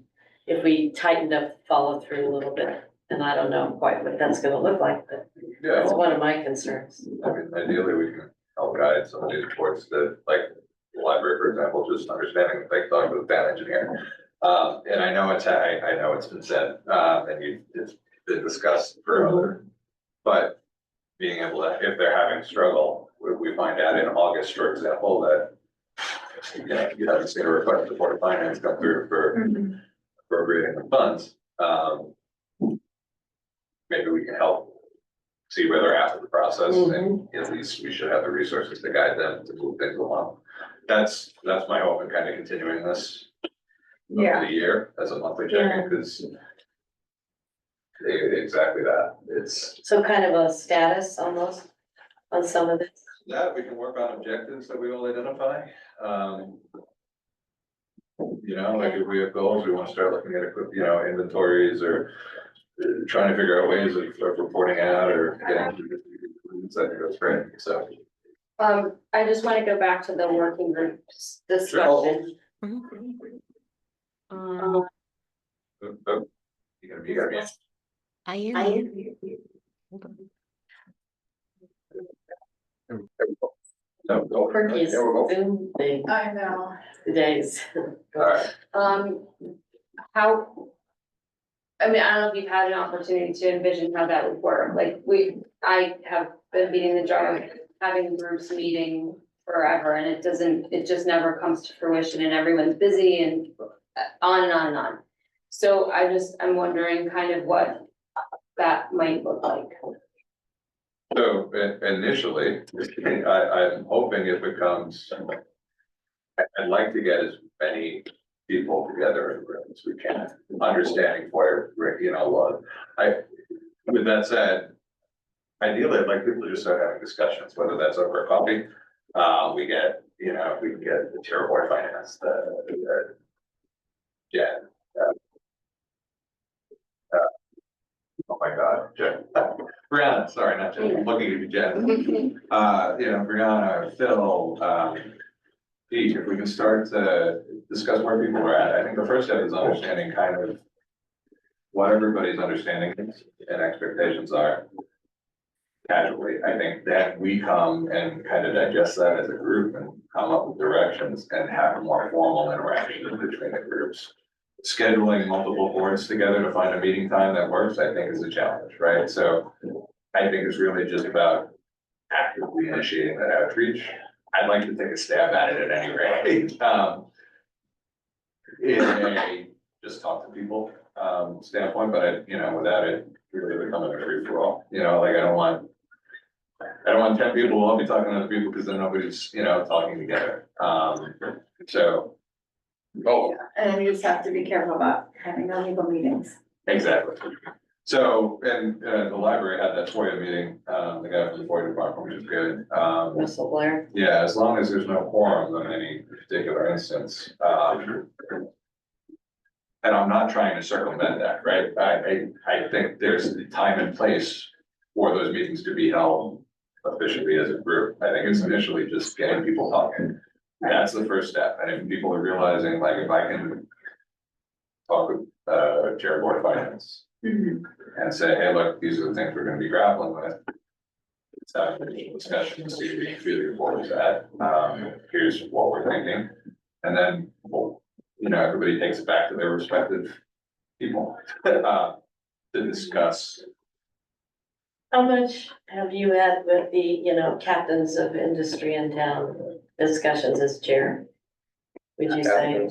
tightened up the follow through a little bit. And I don't know quite what that's gonna look like, but that's one of my concerns. I mean, ideally, we can help guide some of these reports that, like, the library, for example, just understanding, like, talking to the town engineer. And I know it's been said, and it's been discussed for other, but being able to, if they're having struggle, we find out in August, for example, that, you haven't seen a request for Board of Finance come through for appropriating the funds. Maybe we can help see where they're at with the process, and at least we should have the resources to guide them to move things along. That's my hope in kind of continuing this over the year as a monthly check-in, because exactly that, it's. So kind of a status almost on some of this. Yeah, we can work on objectives that we all identify. Like if we have goals, we want to start looking at, inventories or trying to figure out ways of reporting out or getting. I think that's great, so. I just want to go back to the working group discussion. Oh, You gotta be. I am. Hold on. No, go. Quirky There we go. Zoom thing, I know. days. All right. How, I mean, I don't know if you've had an opportunity to envision how that would work, like, I have been beating the drum of having groups meeting forever, and it just never comes to fruition, and everyone's busy, and on and on and on. So I'm wondering kind of what that might look like. So initially, I'm hoping it becomes, I'd like to get as many people together in the room as we can, understanding where, you know, what. With that said, ideally, I'd like people to just start having discussions, whether that's over a coffee. We get, you know, we can get the chair of board finance, Jen. Oh my God, Jen. Brianna, sorry, not Jen, I'm looking at you, Jen. You know, Brianna, Phil, Pete, if we can start to discuss where people are at, I think the first step is understanding kind of what everybody's understanding and expectations are casually. I think then we come and kind of digest that as a group and come up with directions and have a more formal interaction between the groups. Scheduling multiple boards together to find a meeting time that works, I think is a challenge, right? So I think it's really just about actively initiating that outreach. I'd like to take a stab at it at any rate. In a just talk to people standpoint, but I, you know, without it really becoming a free for all, you know, like I don't want 10 people, I'll be talking to other people because then nobody's, you know, talking together. So. Oh, And you just have to be careful about having illegal meetings. exactly. So, and the library had that FOIA meeting, the guy from the FOIA department, which is good. Russell Blair. Yeah, as long as there's no quorum in any particular instance. And I'm not trying to circumvent that, right? I think there's a time and place for those meetings to be held efficiently as a group. I think it's initially just getting people talking. That's the first step. And if people are realizing, like, if I can talk with chair of board of finance and say, hey, look, these are the things we're gonna be grappling with. Let's have an initial discussion to see where you feel your board is at. Here's what we're thinking. And then, well, you know, everybody takes it back to their respective people to discuss. How much have you had with the, you know, captains of industry in town discussions as chair? Would you say?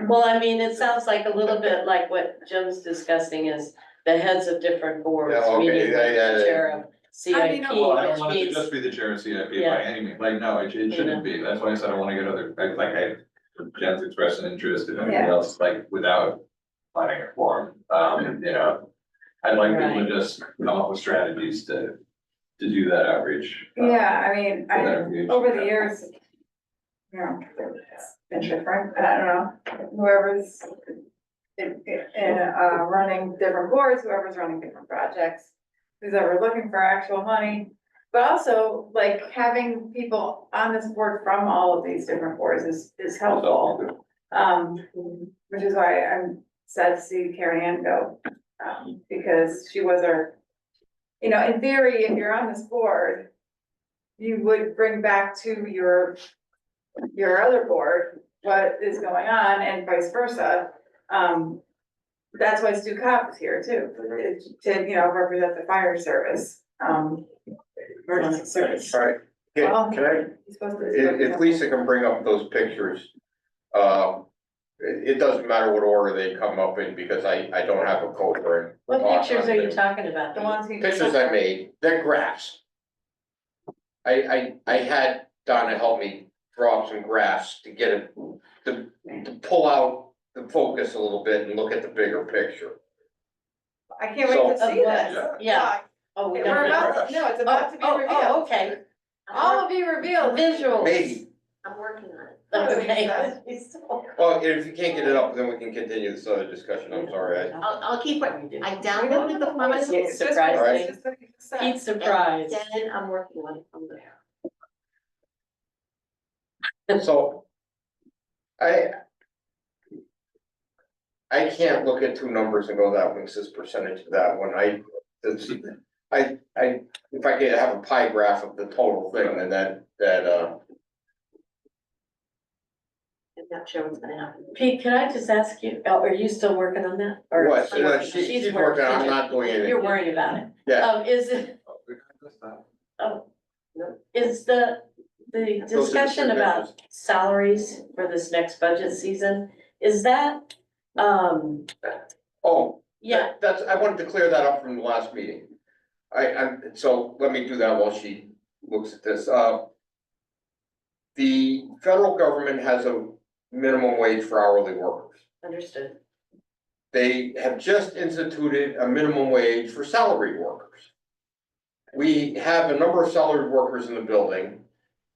Well, I mean, it sounds like a little bit like what Jim's discussing is the heads of different boards Yeah, okay, meeting with the yeah. chair of CIP, Well, I don't which want it to means, just be the chair of CIP by Yeah. any means, like, no, it shouldn't be, that's why I said I wanna get other, like, Jen's expressed an interest in anybody Yeah. else, like, without finding a forum, you know. I'd like people to just come up with strategies to do that outreach. Yeah, I mean, get that engaged. over the years, you know, it's been different, I don't know, whoever's running different boards, whoever's running different projects, who's ever looking for actual money. But also, like, having people on this board from all of these different boards is helpful. Which is why I'm sad to see Karen Ann go, because she was our, you know, in theory, if you're on this board, you would bring back to your other board what is going on and vice versa. That's why Stu Cobb is here too, to, you know, represent the fire service, emergency service. All right, Well, can I, He's supposed to. if Lisa can bring up those pictures, it doesn't matter what order they come up in, because I don't have a code for it. what pictures are you talking about? The ones he. Pictures I made, they're graphs. I had Donna help me draw up some graphs to get it, to pull out the focus a little bit and look at the bigger picture. I can't wait to So- see this. Yeah. Oh, we We're don't know. about, no, it's about to be Oh, revealed. okay. All of you revealed. Visuals. Maybe, I'm working on it. Okay. well, if you can't get it up, then we can continue this other discussion, I'm sorry, I'll keep it, I We downloaded the file. It's just- Surprising. it's just what you said. Pete's surprise. Then I'm working on it from there. So I can't look at two numbers and go, that one's this percentage of that one, if I could have a pie graph of the total thing, then that, I'm not sure what's gonna happen. Pete, can I just ask you, are you still working on that? Or what, she's she's working, I'm not doing anything. You're worried about it. Yeah, Is it, is the discussion about salaries for this next budget season, is that, oh, Yeah, That's, I wanted to clear that up from the last meeting. So let me do that while she looks at this. The federal government has a minimum wage for hourly workers. understood. They have just instituted a minimum wage for salaried workers. We have a number of salaried workers in the building.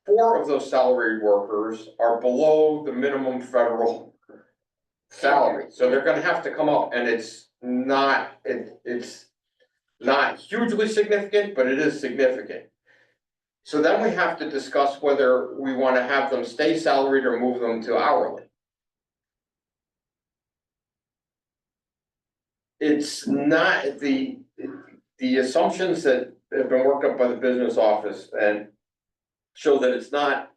4 of those salaried workers are below the minimum federal salary, so they're gonna have to come up, and it's not hugely significant, but it is significant. So then we have to discuss whether we wanna have them stay salaried or move them to hourly. It's not the assumptions that have been worked up by the business office and show that it's not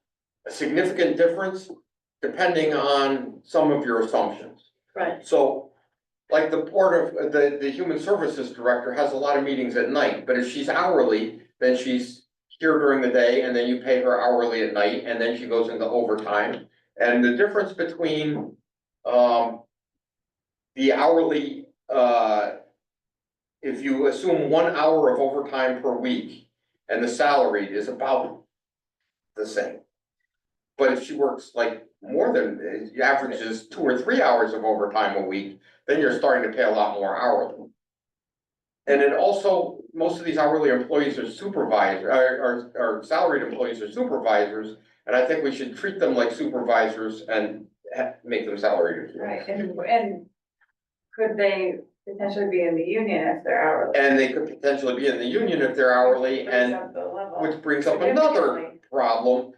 a significant difference depending on some of your assumptions. Right, So, like the board of, the human services director has a lot of meetings at night, but if she's hourly, then she's here during the day, and then you pay her hourly at night, and then she goes into overtime. And the difference between, the hourly, if you assume 1 hour of overtime per week, and the salary is about the same. But if she works like more than, the average is 2 or 3 hours of overtime a week, then you're starting to pay a lot more hourly. And then also, most of these hourly employees are supervisors, are salaried employees are supervisors, and I think we should treat them like supervisors and make them salaried employees. Right, and could they potentially be in the union if they're hourly? And they could potentially be in the union if they're hourly, and which brings up another problem.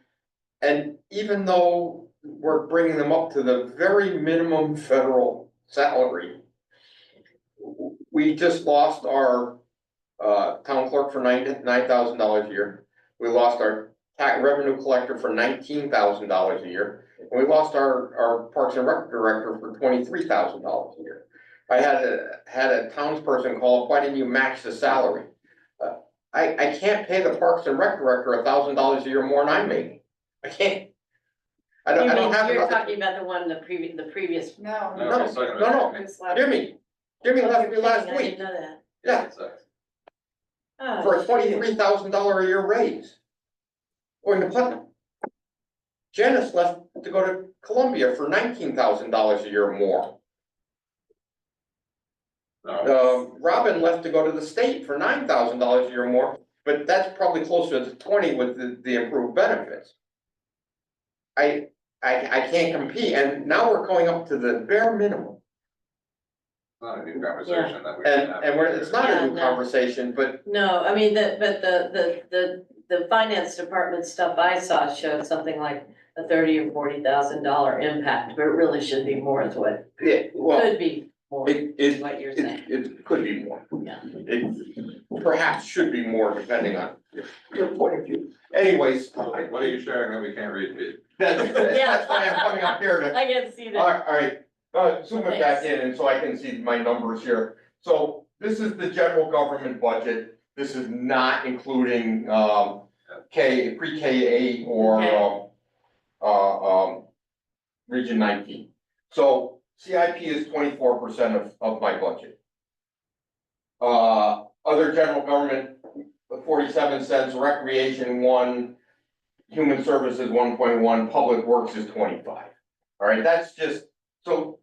And even though we're bringing them up to the very minimum federal salary, we just lost our town clerk for $9,000 a year. We lost our tax revenue collector for $19,000 a year. And we lost our Parks and Rec director for $23,000 a year. I had a townsperson call up, why didn't you match the salary? I can't pay the Parks and Rec director $1,000 a year more than I'm making. I can't. I don't have you're enough. talking about the one, the previous. No. No, it's talking about- Just left. Jimmy left me last I didn't week, know that. yeah, Oh, for a shoot. $23,000 a year raise. Going to Putnam. Janice left to go to Columbia for $19,000 a year more. No, Robin left to go to the state for $9,000 a year more, but that's probably closer to 20 with the improved benefits. I can't compete, and now we're going up to the bare minimum. it's not a new conversation that we. And it's not a new Yeah, no. conversation, but No, I mean, the finance department stuff I saw showed something like a $30,000 or $40,000 impact, but it really should be more is what, yeah, well, could be more, it is what you're saying. it could be more. Yeah. It perhaps should be more depending on your point of view. Anyways, What are you sharing that we can't read, Pete? that's why I'm coming up here to. I can see that. All right, zoom it back in and so I can see my numbers here. So this is the general government budget. This is not including pre-K 8 or Region 19. So CIP is 24% of my budget. Other general government, 47 cents, recreation 1, human services 1.1, public works is 25. All right, that's just, so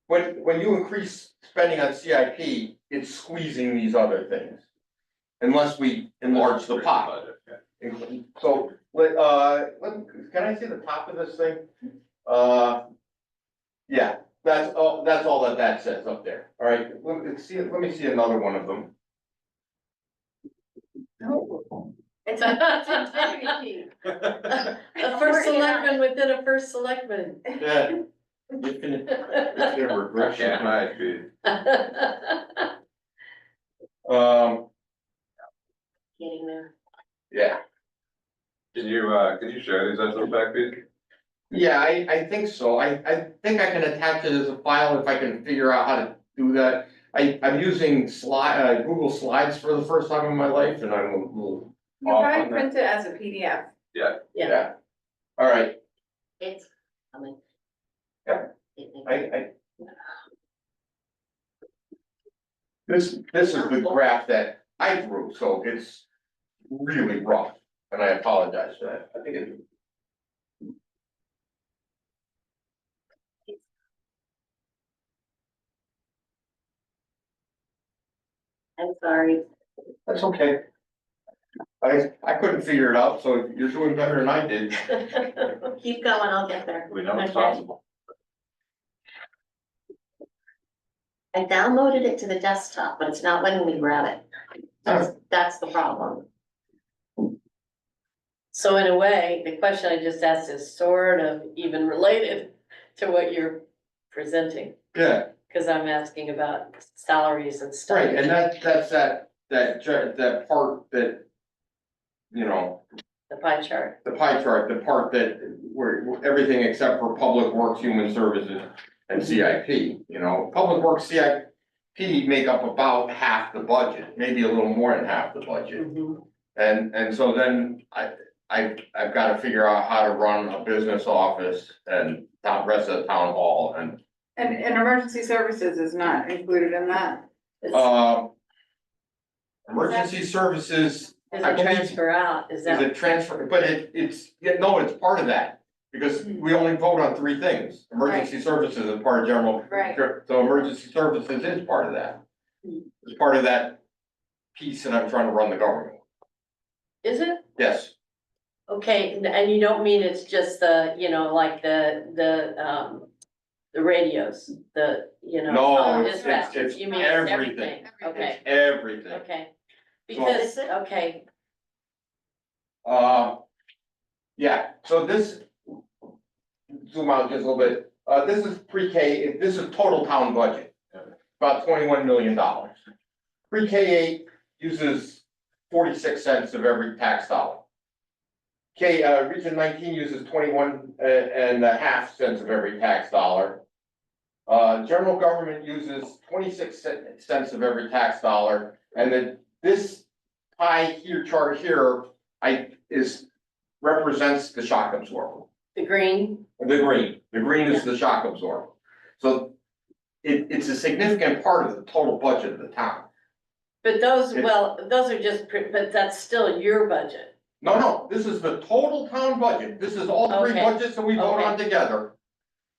when you increase spending on CIP, it's squeezing these other things. Unless we enlarge the pot. Budget, yeah. So, can I see the top of this thing? Yeah, that's all that says up there. All right, let me see another one of them. It's infinity. A first selectman within a first selectman. Yeah. Infinite I regression. can't hide, Pete. Getting there. Yeah, Can you share these estimates back, Pete? yeah, I think so. I think I can attach it as a file if I can figure out how to do that. I'm using Google Slides for the first time in my life, and I'm a little You off probably on that. print it as a PDF. Yeah. All right, It's coming. Yep. I This is the graph that I drew, so it's really rough, and I apologize for that. I think it. I'm sorry. That's okay. I couldn't figure it out, so you're doing better than I did. Keep going, I'll get there. We know it's Okay. possible. I downloaded it to the desktop, but it's not letting me grab it. That's the problem. So in a way, the question I just asked is sort of even related to what you're presenting, Yeah, because I'm asking about salaries and stuff. right, and that's that part that, you know, The pie chart. the pie chart, the part that where everything except for Public Works, Human Services, and CIP, you know, Public Works, CIP make up about half the budget, maybe a little more than half the budget. Mhm. And so then I've got to figure out how to run a business office and the rest of the town hall and, And emergency services is not included in that. It's- emergency services. Is I it believe- transfer out? Is Is that? it transfer, but it's, yeah, no, it's part of that, because we only vote on three things. Emergency services is part of general. Right. So emergency services is part of that. It's part of that piece that I'm trying to run the government. Is it? Yes, Okay, and you don't mean it's just the, you know, like the radios, no, dispatch. it's You mean it's everything, Okay, it's everything. okay. Because, it? okay, Yeah, so this. Zoom out just a little bit, this is pre-K, this is total town budget, about $21 million. Pre-K 8 uses 46 cents of every tax dollar. Region 19 uses 21 and a half cents of every tax dollar. General government uses 26 cents of every tax dollar, and then this pie here, chart here, represents the shock absorber. the green, The green is the shock absorber. So it's a significant part of the total budget of the town. but those, It- well, those are just, but that's still your budget. No, this is the total town budget. This is all three Okay. budgets that we vote on together.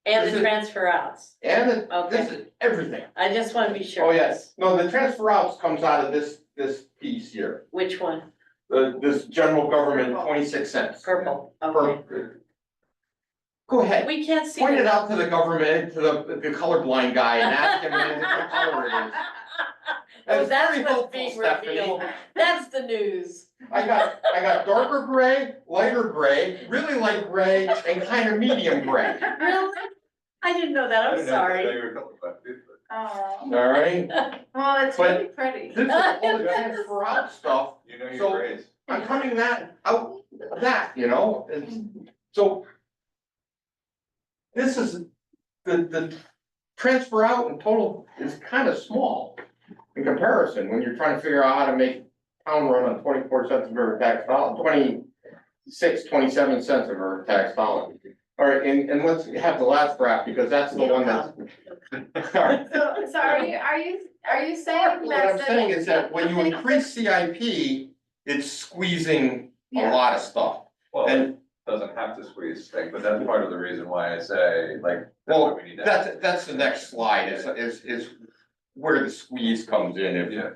And This the is- transfer outs. And this Okay. is everything. I just want to be sure. Oh, yes. No, the transfer outs comes out of this piece here. Which one? This general government, 26 cents. Purple, okay. Go ahead. We can't see. Point the- it out to the government, to the colorblind guy and ask him what color it is. Oh, That's that's very what's helpful, being Stephanie. revealed. That's the news. I got darker gray, lighter gray, really light gray, and kind of medium gray. Really? I didn't know that, I'm sorry. Oh, All right, well, it's But- really pretty. this is all the transfer out stuff. You know So- your grades. I'm coming out, you know, so. This is, the transfer out in total is kind of small in comparison, when you're trying to figure out how to make town run on 24 cents of every tax dollar, 27 cents of every tax dollar. All right, and let's have the last graph, because that's the one that's. All right. So are you saying What that? I'm saying is that when you increase CIP, it's squeezing a Yeah. lot of stuff. Well, And it doesn't have to squeeze things, but that's part of the reason why I say, like, that's Well, what we need to. have. that's the next slide, is where the squeeze comes in, if Yeah.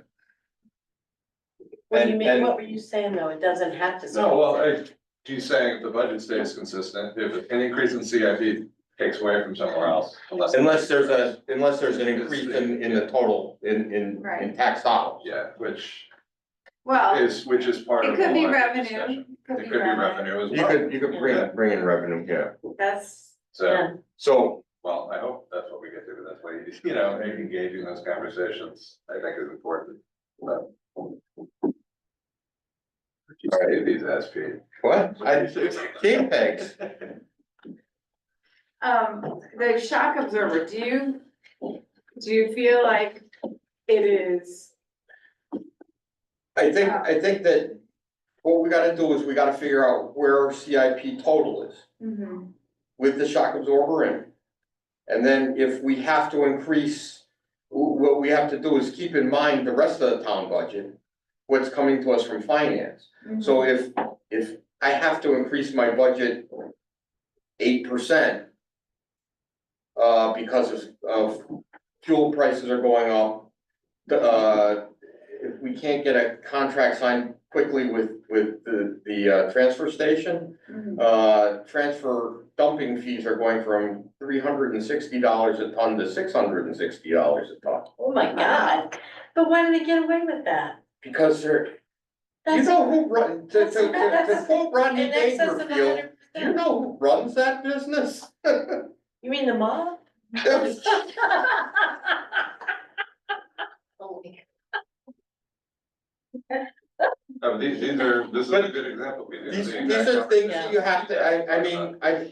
What do you And- mean, and- what were you saying though? It doesn't have to. No, well, she's saying if the budget stays consistent, if an increase in CIP takes away from somewhere else, unless there's an increase in the total, in Right. tax dollars. Yeah, which Well, is part it of. could the be whole revenue. discussion. It could be revenue as You well. could bring in revenue, yeah, that's, So, Yeah. so, well, I hope that's what we get to, but that's why, you know, engaging those conversations, I think is important. But you say these SP. what? Game pegs. the shock absorber, do you feel like it is? I think that what we gotta do is we gotta figure out where our CIP total is with the shock absorber in. And then if we have to increase what we have to do is keep in mind the rest of the town budget, what's coming to us from finance. So if I have to increase my budget 8%, because of fuel prices are going up, if we can't get a contract signed quickly with the transfer station, transfer dumping fees are going from $360 a ton to $660 a ton. Oh my God, but why do they get away with that? Because they're, you That's- know who run, to that's quote Rodney in excess of Dangerfield, 100%. do you know who runs that business? You mean the mob? These are, this is a good example. We do These the are exact things that you have to, I mean, I've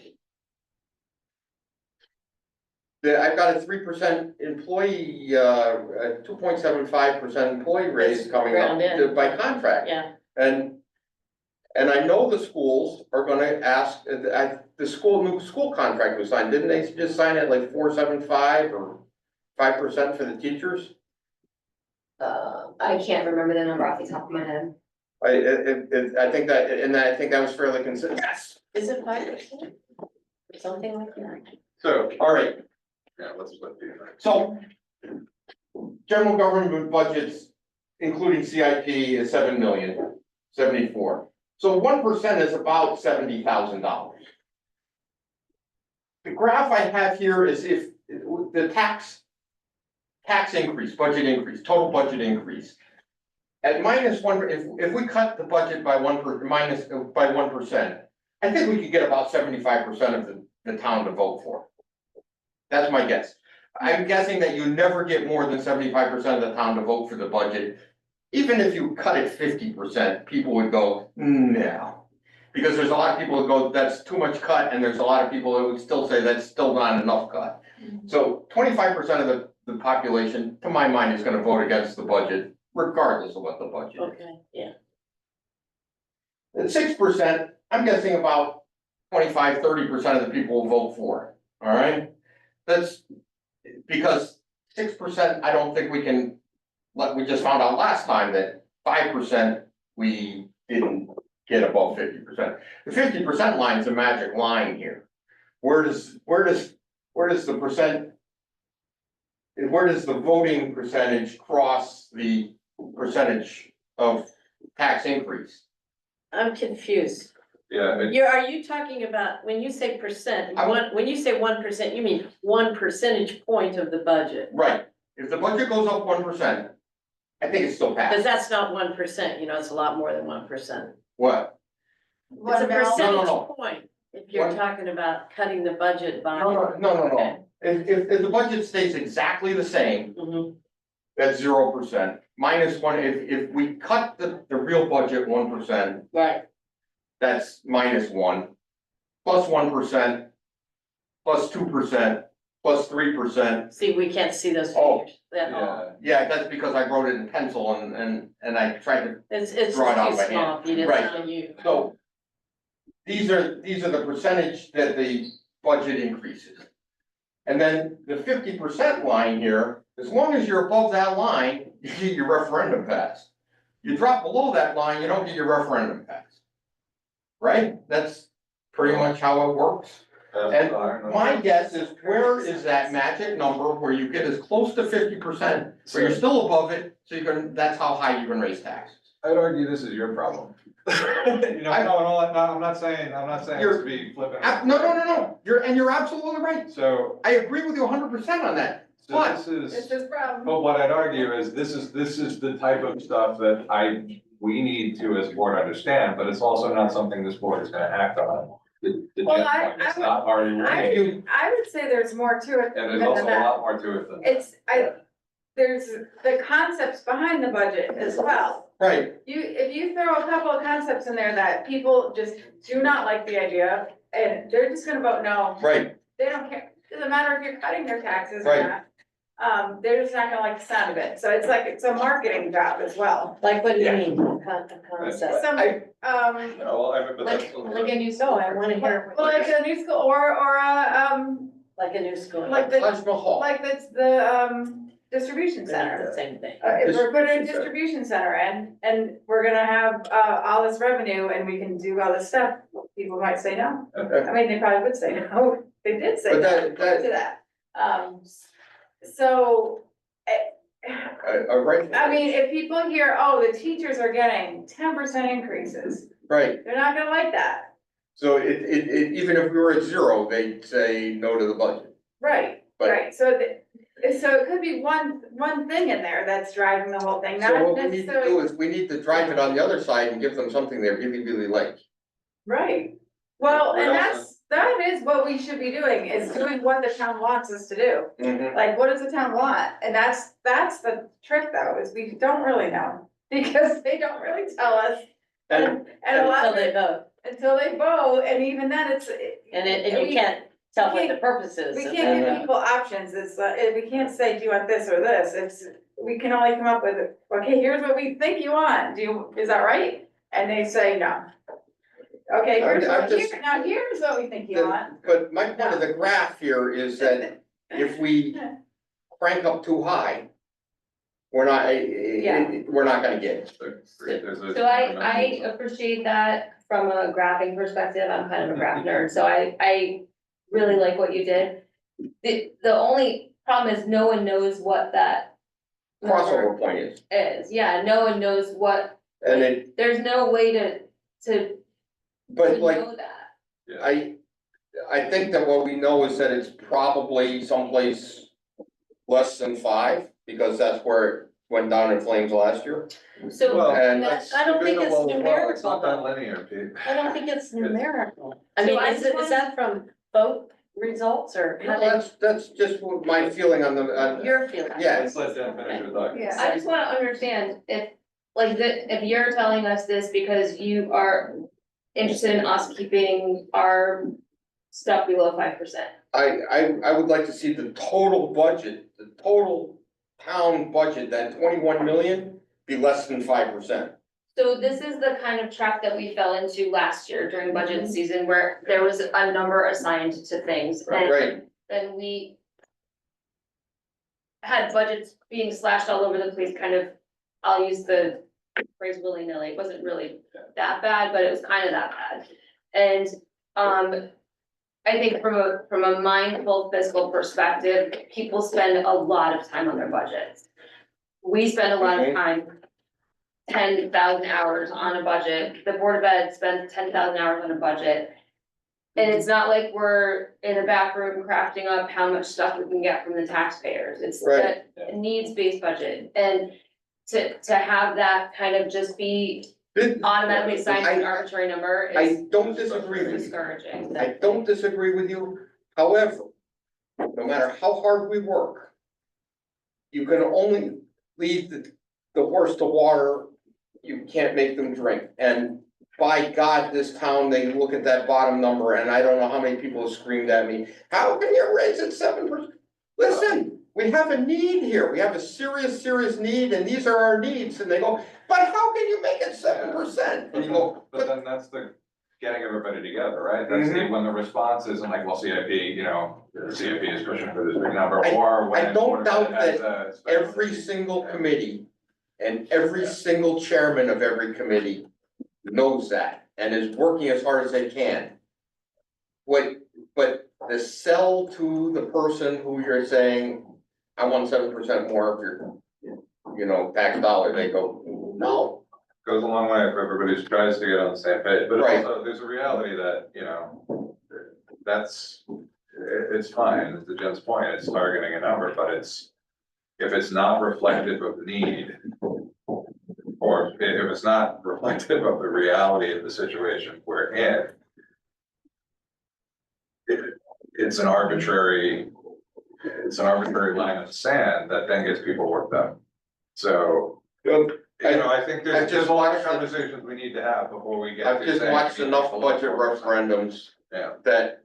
got a 3% employee, 2.75% employee raise coming up Round in. by contract. Yeah, And I know the schools are gonna ask, the new school contract was signed, didn't they just sign it like 4.75 or 5% for the teachers? I can't remember the number off the top of my head. I think that was fairly consistent. Yes. is it 5%? Something like that. So, All right, yeah, let's split these. so general government budgets, including CIP, is 7,074,000. So 1% is about $70,000. The graph I have here is if the tax increase, budget increase, total budget increase. At -1, if we cut the budget by 1%, I think we could get about 75% of the town to vote for. That's my guess. I'm guessing that you never get more than 75% of the town to vote for the budget. Even if you cut it 50%, people would go, no. Because there's a lot of people that go, that's too much cut, and there's a lot of people that would still say that's still not enough cut. So 25% of the population, to my mind, is gonna vote against the budget, regardless of what the budget is. Okay, yeah. At 6%, I'm guessing about 25-30% of the people will vote for it, all right? That's because 6%, I don't think we can, like we just found out last time that 5% we didn't get above 50%. The 50% line is a magic line here. Where does the voting percentage cross the percentage of tax increase? I'm confused. Yeah, Are you talking about, when you say percent, I'm- when you say 1%, you mean 1 percentage point of the budget? Right, if the budget goes up 1%, I think it's still Cause passed. that's not 1%, it's a lot more than 1%. What? It's a percentage no. point, if you're What? talking about cutting the budget by. No. Okay. If the budget stays exactly the same, Mhm. that's 0%. -1, if we cut the real budget 1%, Right, that's -1. Plus 1%, plus 2%, plus 3%. see, we can't see those Oh. figures at all. yeah, Yeah, that's because I wrote it in pencil and I tried to, It's Draw it out too by small, hand. Pete, it's Right. not you. so. These are the percentage that the budget increases. And then the 50% line here, as long as you're above that line, you get your referendum passed. You drop below that line, you don't get your referendum passed. Right? That's pretty much how it works. And my guess is, where is that magic number where you get as close to 50%, where you're still above it, so that's how high you can raise taxes. I'd argue this is your problem. You know, no, I'm not saying this to be flippant. No, you're absolutely right. So, I agree with you 100% on that. this It's is, his problem. but what I'd argue is this is the type of stuff that we need to as a board understand, but it's also not something this board is gonna act on. The Well, Jeff's I- point, it's I not our rating, I would say there's more to it and than there's also a that. lot more to it than that. There's the concepts behind the budget as well. Right, If you throw a couple of concepts in there that people just do not like the idea, and they're just gonna vote no, right, they don't care, doesn't matter if you're cutting their taxes or Right. not. They're just not gonna like the sound of it, so it's like, it's a marketing job as well. Like, what do you Yeah. mean, concept? Some, I- No, well, but that's. Like a new school, I wanna hear, well, like a new school or a, like a new school. like the, Taj Mahal. like that's the, distribution It's center. the same thing. If we're putting a Distribution center. distribution center in, and we're gonna have, all this revenue and we can do all this stuff, people might say no. I mean, they probably would say no, they did say But no that- to that. So, Right. I mean, if people hear, oh, the teachers are getting 10% increases, Right, they're not gonna like that. so even if we were at zero, they'd say no to the budget. Right, But- right, so it could be one thing in there that's driving the whole thing, So not what we need to do necessarily, is, we need to drive it on the other side and give them something they really, really like. right. Well, We and also- that is what we should be doing, is doing what the town wants us to do. Like, what does the town want? And that's the trick though, is we don't really know, because they don't really tell us. And, And a lot Until of they it, vote, until they vote, and even then it's. and you can't tell what the purpose is. We can't give people options, it's, we can't say, do you want this or this, it's, we can only come up with, okay, here's what we think you want, is that right? And they say no. Okay, now here's what we think you want. but my point of the graph here is that if we crank up too high, we're not, we're not gonna get it. So I appreciate that from a graphing perspective, I'm kind of a graph nerd, so I really like what you did. The only problem is no one knows what that Crossover point is, yeah, no one knows what, and there's no way to but like, know that. I think that what we know is that it's probably someplace less than 5, because that's where it went down in flames last year. So, Well, And That's, I don't think it's It's numerical not that though. linear, Pete. I don't think it's numerical. I So mean, I is just that from vote results or how Well, did that's just what my feeling on the, your feeling? yeah, Let's let them finish the document. Yeah. I just wanna understand if, like, if you're telling us this because you are interested in us keeping our stuff below 5%. I would like to see the total budget, the total town budget, that 21 million, be less than 5%. So this is the kind of track that we fell into last year during budget season where there was a number assigned to things and Right, then we had budgets being slashed all over the place, kind of, I'll use the phrase willy-nilly, it wasn't really that bad, but it was kind of that bad. And, I think from a mindful fiscal perspective, people spend a lot of time on their budgets. We spend a lot of Mhm. time, 10,000 hours on a budget, the Board of Ed spends 10,000 hours on a budget. And it's not like we're in a back room crafting up how much stuff we can get from the taxpayers, it's Right. a needs-based budget, and to have that kind of just be automatically assigned to an arbitrary number is I don't disagree with you. discouraging. I don't disagree with you, however, no matter how hard we work, you can only lead the horse to water, you can't make them drink, and by God, this town, they look at that bottom number, and I don't know how many people have screamed at me, how can you raise it 7%? Listen, we have a need here, we have a serious need, and these are our needs, and they go, but how can you make it 7%? And you go, But then that's the getting everybody together, right? That's the, when the response isn't like, well, CIP, the CIP is pushing for this big number, or when. I don't Board of doubt Ed has a special every needs. single committee and every single chairman of every committee knows that and is working as hard as they can. But the sell to the person who you're saying, I want 7% more of your, tax dollar, they go, no. Goes a long way if everybody tries to get on the same page, but Right. also, there's a reality that, it's fine, to Jen's point, it's targeting a number, but if it's not reflective of need, or if it's not reflective of the reality of the situation we're in, it's an arbitrary line of sand that then gets people worked up. So, I think I've there's just a lot of watched it. conversations we need to have before we get. I've to just saying watched people enough below budget 4%. referendums Yeah. that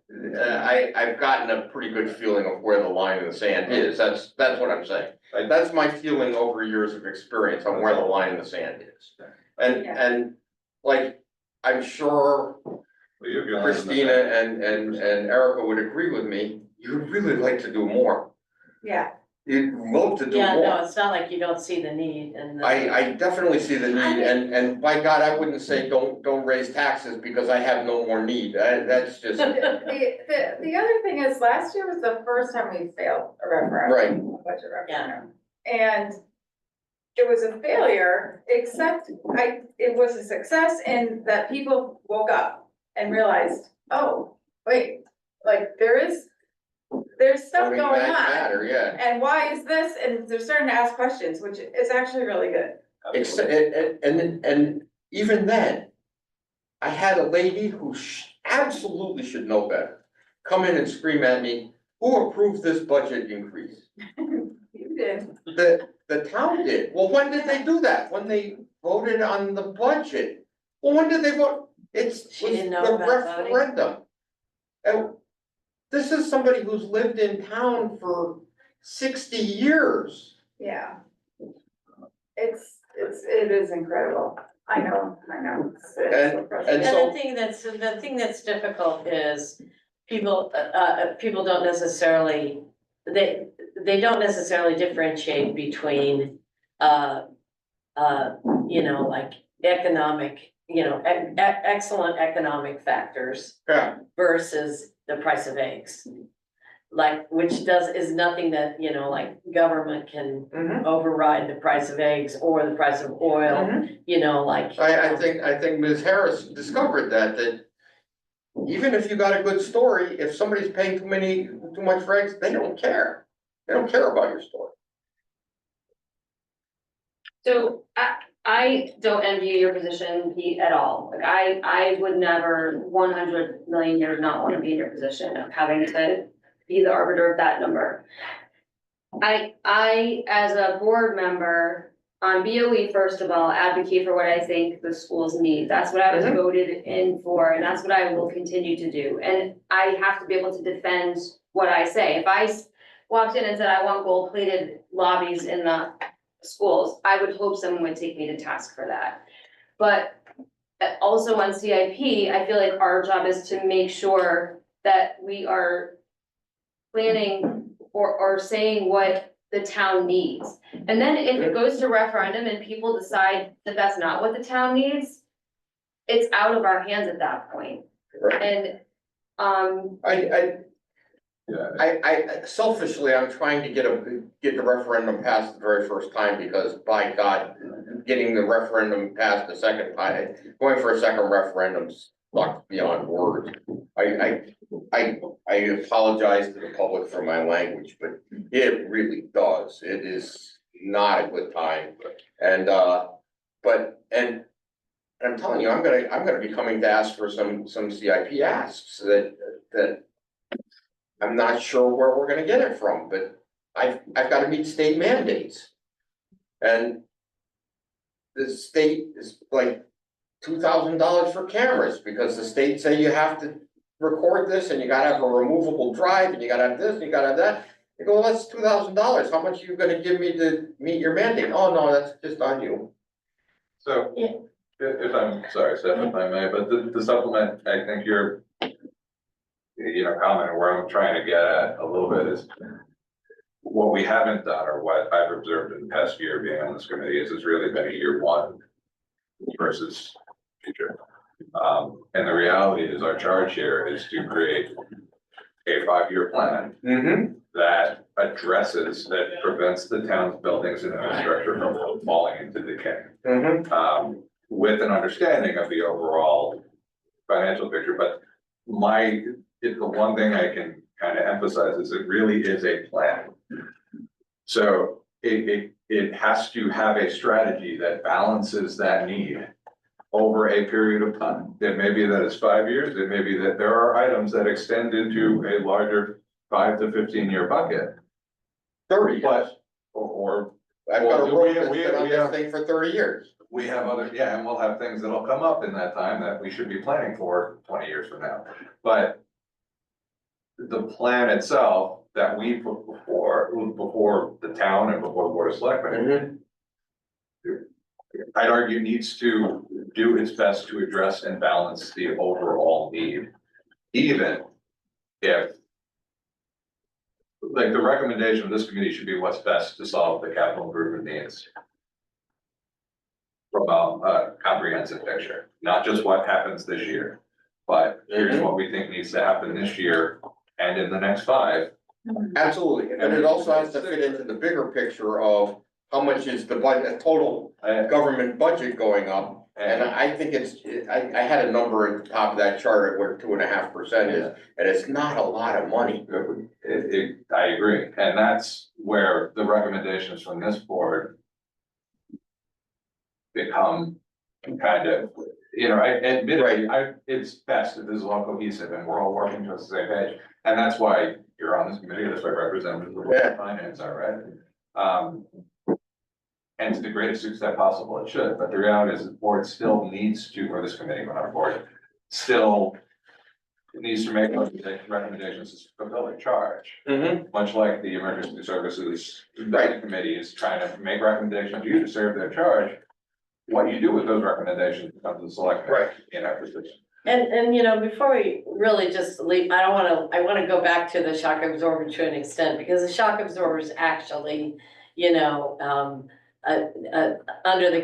I've gotten a pretty good feeling of where the line in the sand is, that's what I'm saying. That's my feeling over years of experience on where the line in the sand is. And like, I'm sure Well, you've got on the Christina same- and Erica would agree with me, you'd really like to do more. Yeah, you'd love to do Yeah, no, more. it's not like you don't see the need and. I definitely see the need, and by God, I wouldn't say don't raise taxes because I have no more need, that's just, The other thing is, last year was the first time we failed a referendum. right, Budget referendum. And it was a failure, except it was a success in that people woke up and realized, oh, wait, like there's stuff voting going on. matter, yeah. And why is this? And they're starting to ask questions, which is actually really good. And even then, I had a lady who absolutely should know better, come in and scream at me, who approved this budget increase? You did. The town did. Well, when did they do that? When they voted on the budget? Well, when did they vote? It's She was didn't know the about voting? referendum. And this is somebody who's lived in town for 60 years. Yeah. It is incredible. I know. It's so And frustrating. And so- the thing that's difficult is people don't necessarily, they don't necessarily differentiate between, you know, like economic, you know, excellent economic factors Yeah, versus the price of eggs. Like, which is nothing that, you know, like government can mhm. override the price of eggs or the price of oil, you know, like. I think Ms. Harris discovered that even if you got a good story, if somebody's paying too much for eggs, they don't care. They don't care about your story. So I don't envy your position, Pete, at all. Like I would never 100 million years not want to be in your position of having to be the arbiter of that number. I, as a board member on BOE, first of all, advocate for what I think the schools need. That's what I was Mhm. voted in for, and that's what I will continue to do. And I have to be able to defend what I say. If I walked in and said, I want gold-plated lobbies in the schools, I would hope someone would take me to task for that. But also on CIP, I feel like our job is to make sure that we are planning or saying what the town needs. And then if it goes to referendum and people decide that that's not what the town needs, it's out of our hands at that point. Right. And, Yeah, I selfishly, I'm trying to get the referendum passed the very first time because by God, getting the referendum passed the second time, going for a second referendum sucked beyond words. I apologize to the public for my language, but it really does. It is not a good time. And, and I'm telling you, I'm gonna be coming to ask for some CIP asks that I'm not sure where we're gonna get it from, but I've gotta meet state mandates. And the state is like $2,000 for cameras, because the state say you have to record this, and you gotta have a removable drive, and you gotta have this, and you gotta have that. You go, well, that's $2,000, how much are you gonna give me to meet your mandate? Oh, no, that's just on you. so, Yeah. if I'm, sorry, Steph, if I may, but the supplement, I think you're, you know, comment where I'm trying to get at a little bit is what we haven't done, or what I've observed in the past year being on this committee, is it's really been a year one versus future. And the reality is our charge here is to create a 5-year plan that addresses, that prevents the town's buildings and infrastructure from falling into decay. With an understanding of the overall financial picture, but the one thing I can kind of emphasize is it really is a plan. So it has to have a strategy that balances that need over a period of time. It may be that it's 5 years, it may be that there are items that extend into a larger 5 to 15-year bucket. 30 But, years. or I've got a well, road that's been on this thing for 30 years. we have other, yeah, and we'll have things that'll come up in that time that we should be planning for 20 years from now. But the plan itself that we put before the town and before the Board of Selectmen, I'd argue needs to do its best to address and balance the overall need, even if like, the recommendation of this committee should be what's best to solve the capital improvement needs. From a comprehensive picture, not just what happens this year, but here's what we think needs to happen this year and in the next 5. Absolutely, but it also has to fit into the bigger picture of how much is the budget, total government budget going up. And I think I had a number at the top of that chart at where 2.5% is, and it's not a lot of money. I agree, and that's where the recommendations from this board become kind of, it's best if this is all cohesive and we're all working towards the same page. And that's why you're on this committee, that's why representatives of finance are, right? And to the greatest extent possible, it should, but the reality is the board still needs to, or this committee, when our board, still needs to make recommendations to fulfill their charge. Much like the emergency services committee is trying to make recommendations to you to serve their charge. What you do with those recommendations becomes the select, decision. And before we really just leave, I wanna go back to the shock absorber to an extent, because the shock absorber is actually, under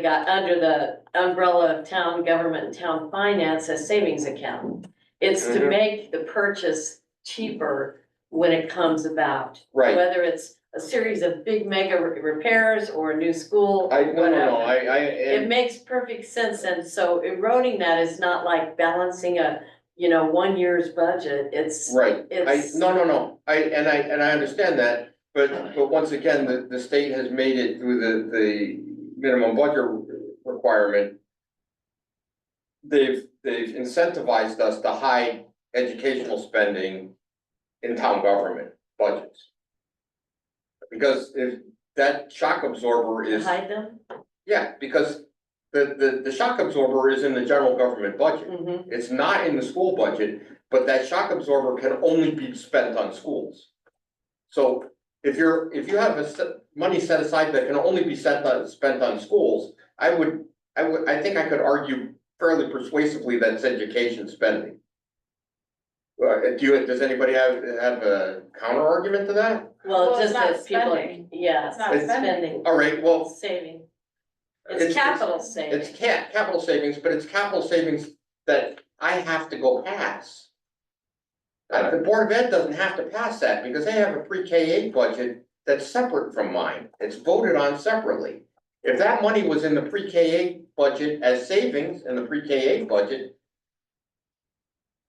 the umbrella of town government and town finance, a savings account. It's to make the purchase cheaper when it comes about. Right. Whether it's a series of big mega repairs or a new school, No, whatever. and It makes perfect sense, and so eroding that is not like balancing a, 1 year's budget, it's. right, It's. no, I understand that, but once again, the state has made it through the minimum budget requirement. They've incentivized us to hide educational spending in town government budgets. Because if that shock absorber is, Hide them? yeah, because the shock absorber is in the general government budget. Mhm. It's not in the school budget, but that shock absorber can only be spent on schools. So if you have money set aside that can only be spent on schools, I think I could argue fairly persuasively that's education spending. Does anybody have a counter argument to that? Well, Well, it's just not as people, spending. yeah, It's not it's spending. spending, All right, well, saving. It's- It's capital saving. it's capital savings, but it's capital savings that I have to go pass. The Board of Ed doesn't have to pass that because they have a pre-K-8 budget that's separate from mine. It's voted on separately. If that money was in the pre-K-8 budget as savings in the pre-K-8 budget,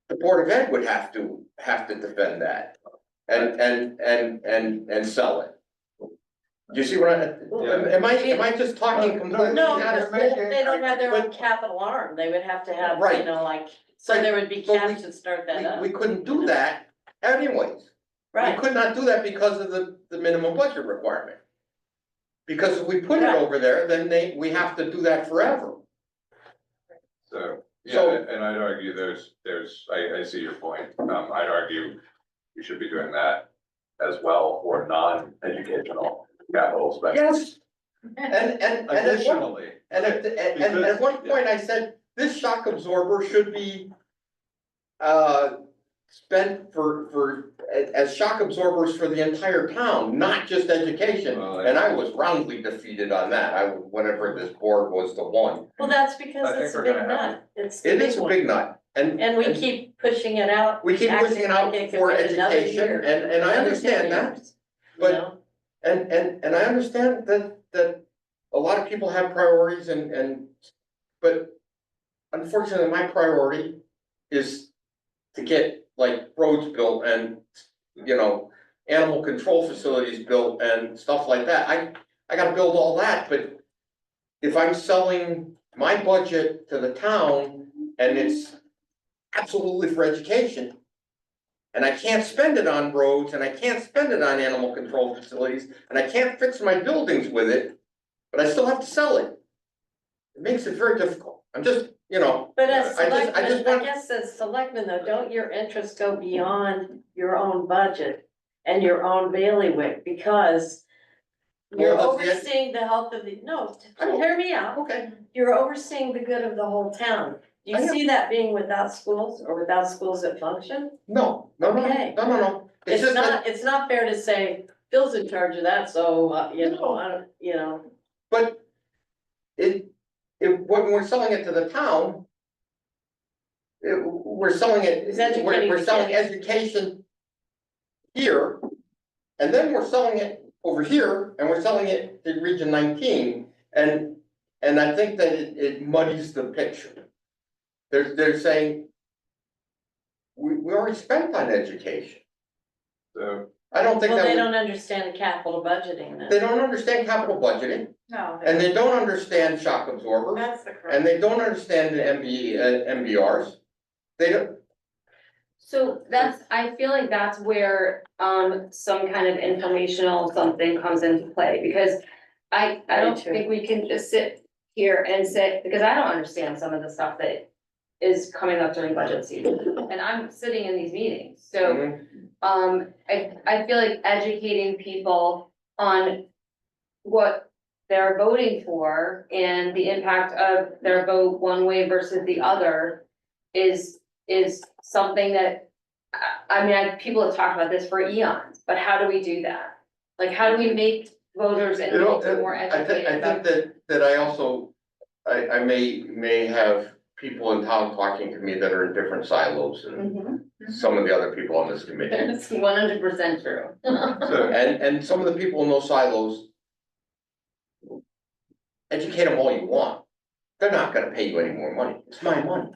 the Board of Ed would have to defend that and sell it. Do you see what am I just talking completely No, out of because school? they don't have their own But- capital arm, they would have to have, Right. so there would be But cash to start that up. We couldn't do that anyways. We Right, could not do that because of the minimum budget requirement. Because if we put it Right. over there, then we have to do that forever. So, So- and I'd argue I see your point. I'd argue you should be doing that as well for non-educational capital spending. Yes. And Additionally, at one point I said, this shock absorber should be spent as shock absorbers for the entire town, not just education. Well, And I was roundly defeated on that. Whatever this board was the one. well, that's because I think it's a we're big gonna have nut, it's the It is a one. big nut And we keep pushing it out. We keep pushing it out acting like for could be another education, year, and I another understand 10 that. years, but- And I understand that a lot of people have priorities but unfortunately, my priority is to get like roads built and, animal control facilities built and stuff like that. I gotta build all that, but if I'm selling my budget to the town and it's absolutely for education, and I can't spend it on roads, and I can't spend it on animal control facilities, and I can't fix my buildings with it, but I still have to sell it. It makes it very difficult. I'm just, But as I selectmen, just I want- guess as selectmen though, don't your interests go beyond your own budget and your own bailiwick, because you're Well, that's the- overseeing the health of I don't- hear me out, okay, you're overseeing the good of the whole town. Do I you know. see that being without schools or without schools that function? no, Okay. no. It's just that, it's not fair to say, Phil's in charge of that, so, you know, No. I don't, you know. but when we're selling it to the town, we're selling it, It's educating we're the selling kids. education here, and then we're selling it over here, and we're selling it in Region 19, and I think that it muddies the picture. They're saying, we already spent on education. So, I don't think Well, that they we, don't understand capital budgeting they then. don't understand capital budgeting, No. and they don't understand shock absorbers, That's the correct. and they don't understand the MBRs. They don't, So that's, I feel like that's where, some kind of informational something comes into play, because I Me don't too. think we can just sit here and say, because I don't understand some of the stuff that is coming up during budget season, and I'm sitting in these meetings, so, Mhm. I feel like educating people on what they're voting for and the impact of their vote one way versus the other is something that, I mean, people have talked about this for eons, but how do we do that? Like, how do we make voters and You know, people more I educated think about? that I also, I may have people in town talking to me that are in different silos and Mhm. some of the other people on this committee. It's 100% true. so, And some of the people in those silos, educate them all you want. They're not gonna pay you any more money. It's my money.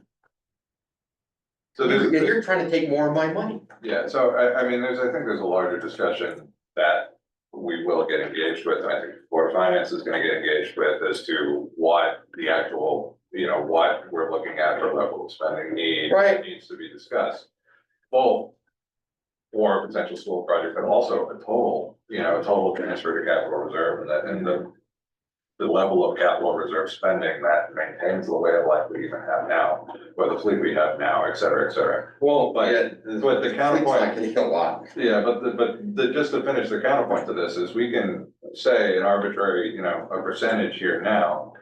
so there's, You're trying to take more of my money. yeah, so I mean, I think there's a larger discussion that we will get engaged with, and I think the Board of Finance is gonna get engaged with as to what the actual, what we're looking at for level of spending Right. needs to be discussed. Both for a potential school project, but also a total transfer to capital reserve, and the level of capital reserve spending that maintains the way of life we even have now, or the fleet we have now, et cetera, et cetera. Well, But- yeah, but the fleet's counterpoint- not getting a lot. Yeah, just to finish the counterpoint to this is we can say an arbitrary, a percentage here now.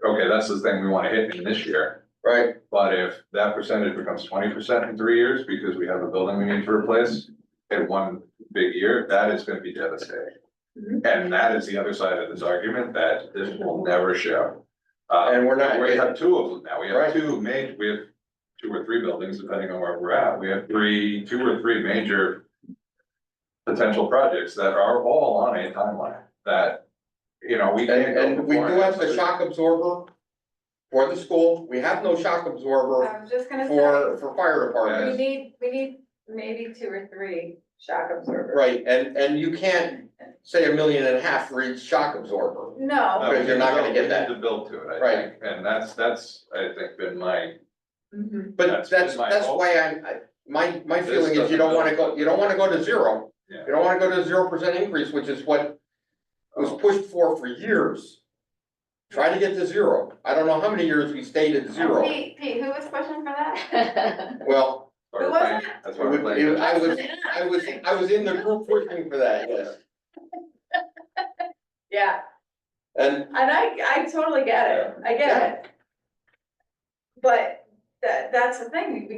Okay, that's the thing we wanna hit in this year, Right, but if that percentage becomes 20% in 3 years because we have a building we need to replace in one big year, that is gonna be devastating. And that is the other side of this argument that this will never show. and we're not. We have two of them now, we Right. have we have 2 or 3 buildings, depending on where we're at, we have 2 or 3 major. Potential projects that are all on a timeline that, we can't go. And we do before have the it. shock absorber for the school. We have no shock absorber I was just gonna say, for fire departments. we need maybe 2 or 3 shock absorbers. Right, and you can't say $1.5 million for each shock absorber. No. No, Because you're not gonna get we that. need to build to it, I Right. think, and that's, I think, been my, Mhm. But That's that's been my hope. why my This feeling is you don't wanna go, doesn't you don't wanna go to zero. Yeah. You don't wanna go to 0% increase, which is what was pushed for years. Try to get to zero. I don't know how many years we stayed at zero. Pete, who was pushing for that? Well, That's why Who we're was playing- it? that's why we're playing. I was in the group pushing for that, yes. Yeah, And and I totally get it, I get it. But that's the thing, we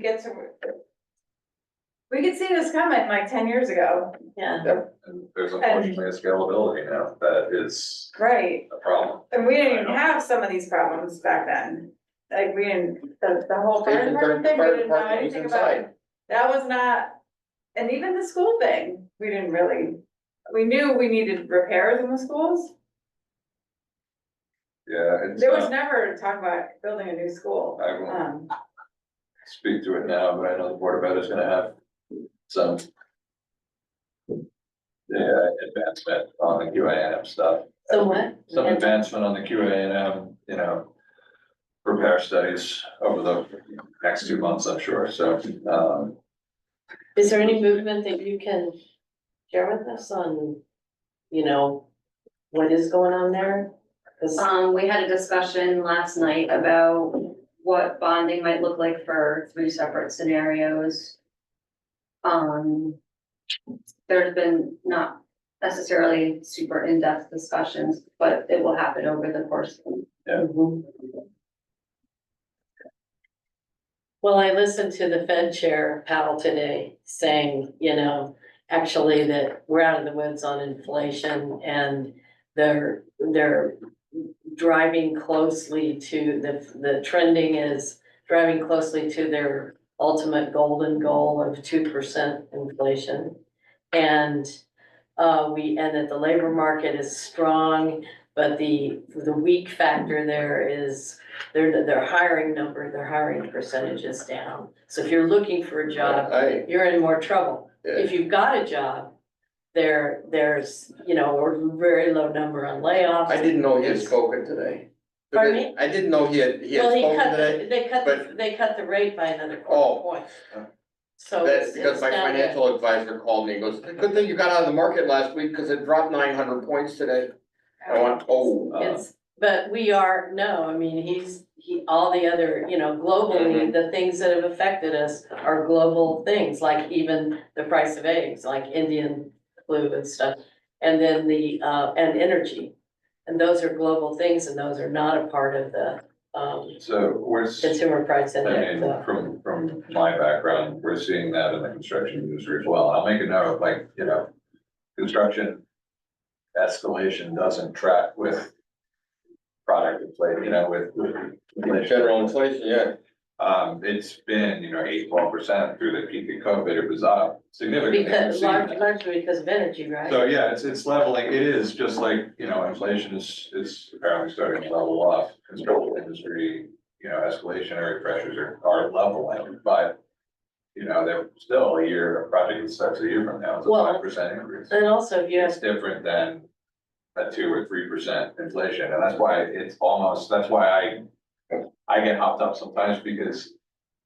could see this coming like 10 years ago, Yeah, And there's unfortunately a scalability now that is right? a problem. And we didn't even have some of these problems back then. Like, we didn't, the whole fire Station department thing, we fire didn't know department was anything about it. inside. That was not, and even the school thing, we didn't really, we knew we needed repairs in the schools. Yeah, it's, There was never talk about building a new school. I won't speak to it now, but I know the Board of Ed is gonna have some. Yeah, advancement on the QAM stuff. so what? Some advancement on the QAM, repair studies over the next 2 months, I'm sure, so, Is there any movement that you can share with us on, what is going on there? 'Cause We had a discussion last night about what bonding might look like for 3 separate scenarios. There's been not necessarily super in-depth discussions, but it will happen over the course of Yeah. Mhm. Well, I listened to the Fed Chair Powell today saying, actually that we're out of the woods on inflation and they're driving closely to the trending is driving closely to their ultimate golden goal of 2% inflation. And and that the labor market is strong, but the weak factor there is their hiring number, their hiring percentage is down. So if you're looking for a job, you're in more trouble. If you've got a job, there's, a very low number on layoffs. I didn't know he had spoken today. Pardon me? I didn't know he had Well, spoken today. they cut the rate by another Oh. quarter point. So That's because it's my down to- financial advisor called me and goes, good thing you got out of the market last week because it dropped 900 points today. I went, oh. But we are, no, I mean, all the other, globally, the things that have affected us are global things, like even the price of eggs, like Indian flu and stuff. And then and energy. And those are global things and those are not a part of the, So we're, consumer price I index. mean, from my background, we're seeing that in the construction industry as well. I'll make a note, like, construction escalation doesn't track with product inflation, with inflation. General inflation, yeah. It's been, 8-12% through the peak of COVID, it was up significantly. Because We've seen that. largely because of energy, right? So, yeah, it's leveling, it is, just like, inflation is apparently starting to level off. Construction industry, escalationary pressures are leveling, but, they're still a project that starts a year from now, it's a Well, 5% increase. And also if you have It's different than a 2 or 3% inflation, and that's why that's why I get hopped up sometimes, because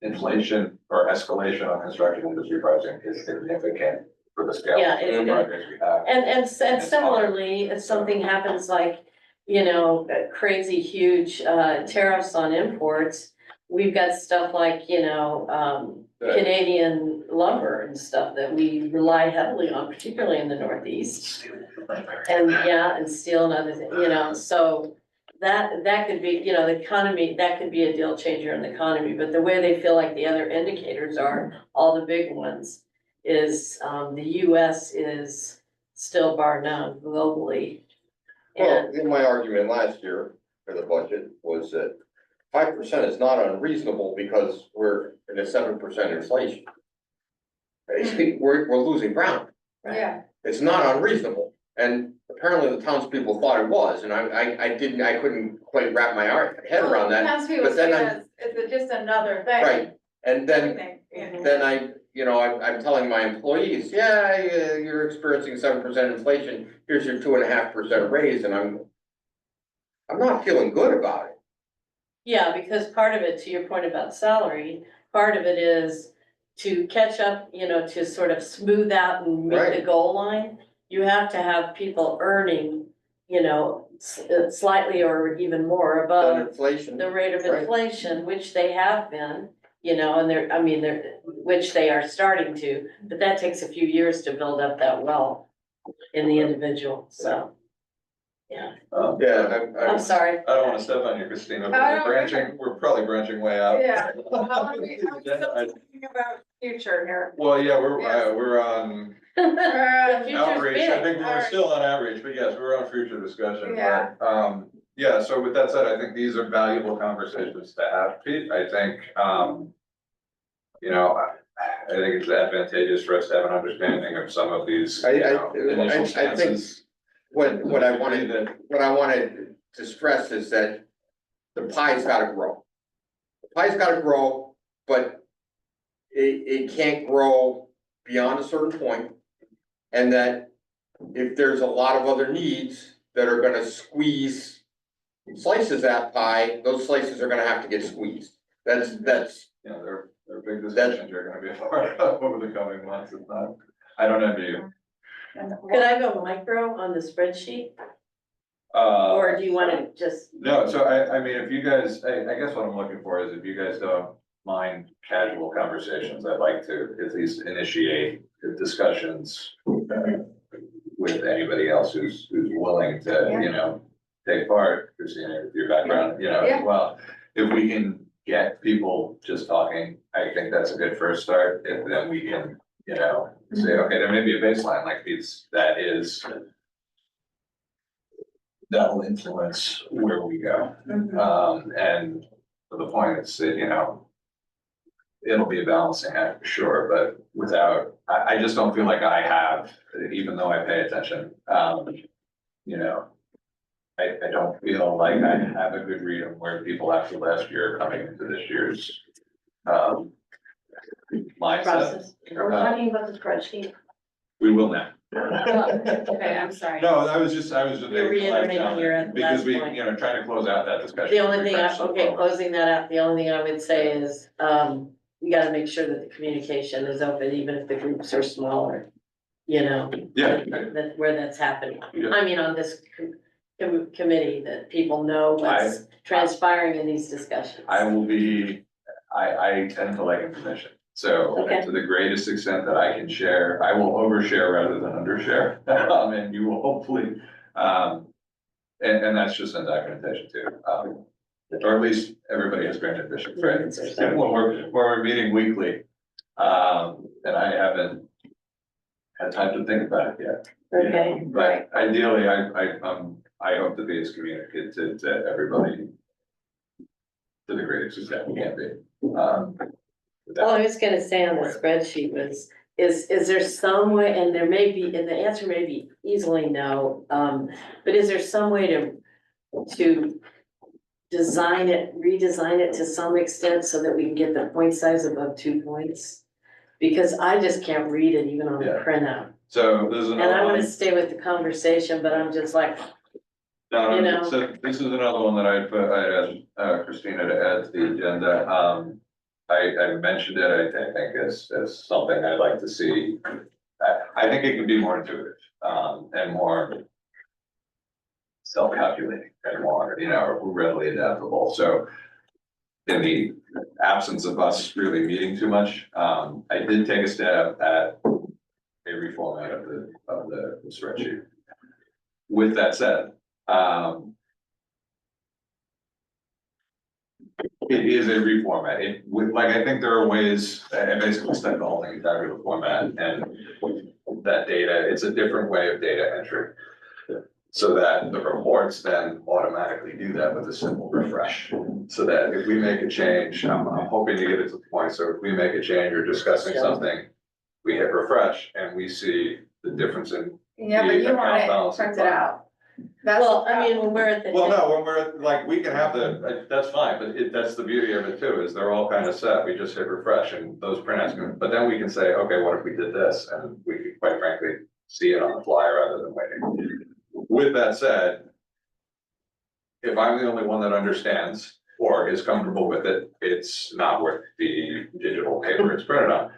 inflation or escalation on construction industry pricing is significant for the scale Yeah, of the projects we have. And similarly, if something happens like, crazy huge tariffs on imports, we've got stuff like, Canadian lumber and stuff that we rely heavily on, particularly in the Northeast. And steel and other things, so that could be, the economy, that could be a deal changer in the economy, but the way they feel like the other indicators are, all the big ones, is, the US is still bar none globally. Well, And, in my argument last year for the budget was that 5% is not unreasonable because we're at a 7% inflation. We're losing ground. Yeah, It's not unreasonable. And apparently the townspeople thought it was, and I couldn't quite wrap my head around that. townspeople but then see I- it as, it's just another thing. Right, and then Everything, yeah. I'm telling my employees, yeah, you're experiencing 7% inflation, here's your 2.5% raise, and I'm not feeling good about it. yeah, because part of it, to your point about salary, part of it is to catch up, to sort of smooth out and meet the Right. goal line. You have to have people earning, slightly or even more Then above inflation, the rate of Right. inflation, which they have been, and which they are starting to, but that takes a few years to build up that wealth in the individual, so. Yeah, yeah, I'm sorry. I don't wanna step on you, Christina, Oh, but no. we're probably branching way out. Yeah. I'm still thinking about future here. Well, yeah, Yes. we're on The future's outreach, I big. think we're Alright. still on outreach, but yes, we're on future discussion, Yeah. but, yeah, so with that said, I think these are valuable conversations to have, Pete, I think, I think it's advantageous for us to have an understanding of some of these, initial I think stances. what I wanted to stress is that the pie's gotta grow. The pie's gotta grow, but it can't grow beyond a certain point. And that if there's a lot of other needs that are gonna squeeze slices of that pie, those slices are gonna have to get squeezed. That's, They're big discussions you're gonna be a part of over the coming months, if not, I don't envy you. Could I go micro on the spreadsheet, or do you wanna just? No, so I mean, if you guys, I guess what I'm looking for is if you guys don't mind casual conversations, I'd like to at least initiate discussions with anybody else who's willing to, take part, Christina, with your background, Yeah. as well. If we can get people just talking I think that's a good first start, if then we can, you know, say, okay, there may be a baseline, like that'll influence where we go. And for the point, it's, you know, it'll be a balancing act for sure, but without, I just don't feel like I have, even though I pay attention, you know, I don't feel like I have a good read on where people after last year are coming into this year's, mindset. Process. Are we talking about the spreadsheet? We will now. Okay, I'm sorry. No, I was just You're reiterating your because last we, point. you know, trying to close out that discussion. The only thing, closing that out, the only thing I would say is, we gotta make sure that the communication is open, even if the groups are smaller. You know, Yeah. that where that's happening. Yeah. I mean, on this committee, that people know what's transpiring in these discussions. I will be, I tend to like information. So Okay. to the greatest extent that I can share, I will overshare rather than undershare. And you will hopefully, and that's just in documentation too. Or at least everybody has granted vision, right? Minutes or And something. when we're meeting weekly, and I haven't had time to think about it yet. Okay, But ideally, I hope to be as communicative to everybody to the greatest extent we can be. all I was gonna say on the spreadsheet was, is there some way, and there may be, and the answer may be easily no, but is there some way to redesign it to some extent so that we can get the point size above 2 points? Because I just can't read it even on the Yeah. printout. So there's And I another wanna one. stay with the conversation, but I'm just like, No, you know. so this is another one that I asked Christina to add to the agenda. I mentioned it, I think as something I'd like to see. I think it could be more intuitive, and more self-calculating and more, you know, readily adaptable. So in the absence of us really meeting too much, I did take a stab at a reformat of the spreadsheet. With that said, it is a reformat. I think there are ways, I basically stuck the whole thing exactly with format and that data, it's a different way of data entry. So that the reports then automatically do that with a simple refresh. So that if we make a change, I'm hoping to get it to the point, so if we make a change or discussing something, we hit refresh and we see the difference in. Yeah, but you want it printed out. That's well, the I mean, problem. when we're at the. Well, no, when we're, like, we can have that's fine, but that's the beauty of it too, is they're all kind of set, we just hit refresh and those printouts can, but then we can say, okay, what if we did this? And we could quite frankly see it on the fly rather than waiting. With that said, if I'm the only one that understands or is comfortable with it, it's not worth the digital paper it's printed on.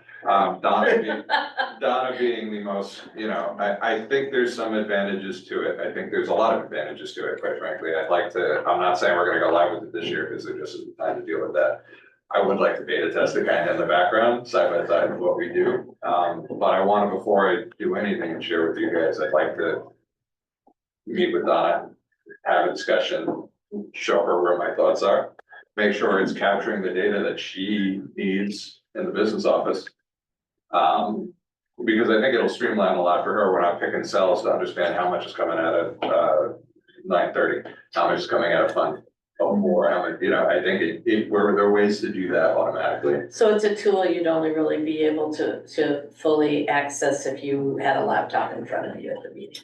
Donna being the most, you know, I think there's some advantages to it. I think there's a lot of advantages to it, quite frankly. I'm not saying we're gonna go live with it this year because there just isn't time to deal with that. I would like to beta test it kind of in the background, side by side with what we do. But I want to, before I do anything and share with you guys, I'd like to meet with Donna, have a discussion, show her where my thoughts are, make sure it's capturing the data that she needs in the business office. Because I think it'll streamline a lot for her. We're not picking cells to understand how much is coming out of 930, how much is coming out of fund 04, how much, you know, I think there are ways to do that automatically. So it's a tool you'd only really be able to fully access if you had a laptop in front of you at the meeting.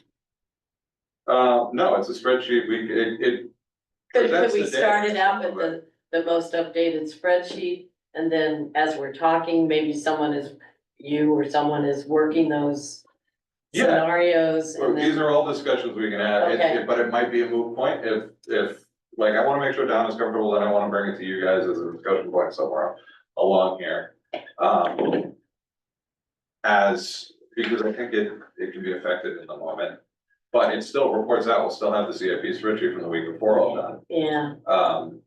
No, it's a spreadsheet. It Could presents we the start data. it out with the most updated spreadsheet, and then as we're talking, maybe you or someone is working those Yeah. scenarios, and These then, are all discussions we can have, Okay. but it might be a moot point if, like, I wanna make sure Donna's comfortable, then I wanna bring it to you guys as a discussion point somewhere along here. Because I think it can be effective in the moment, but it still reports out, we'll still have the CIP spreadsheet from the week before all done. yeah, And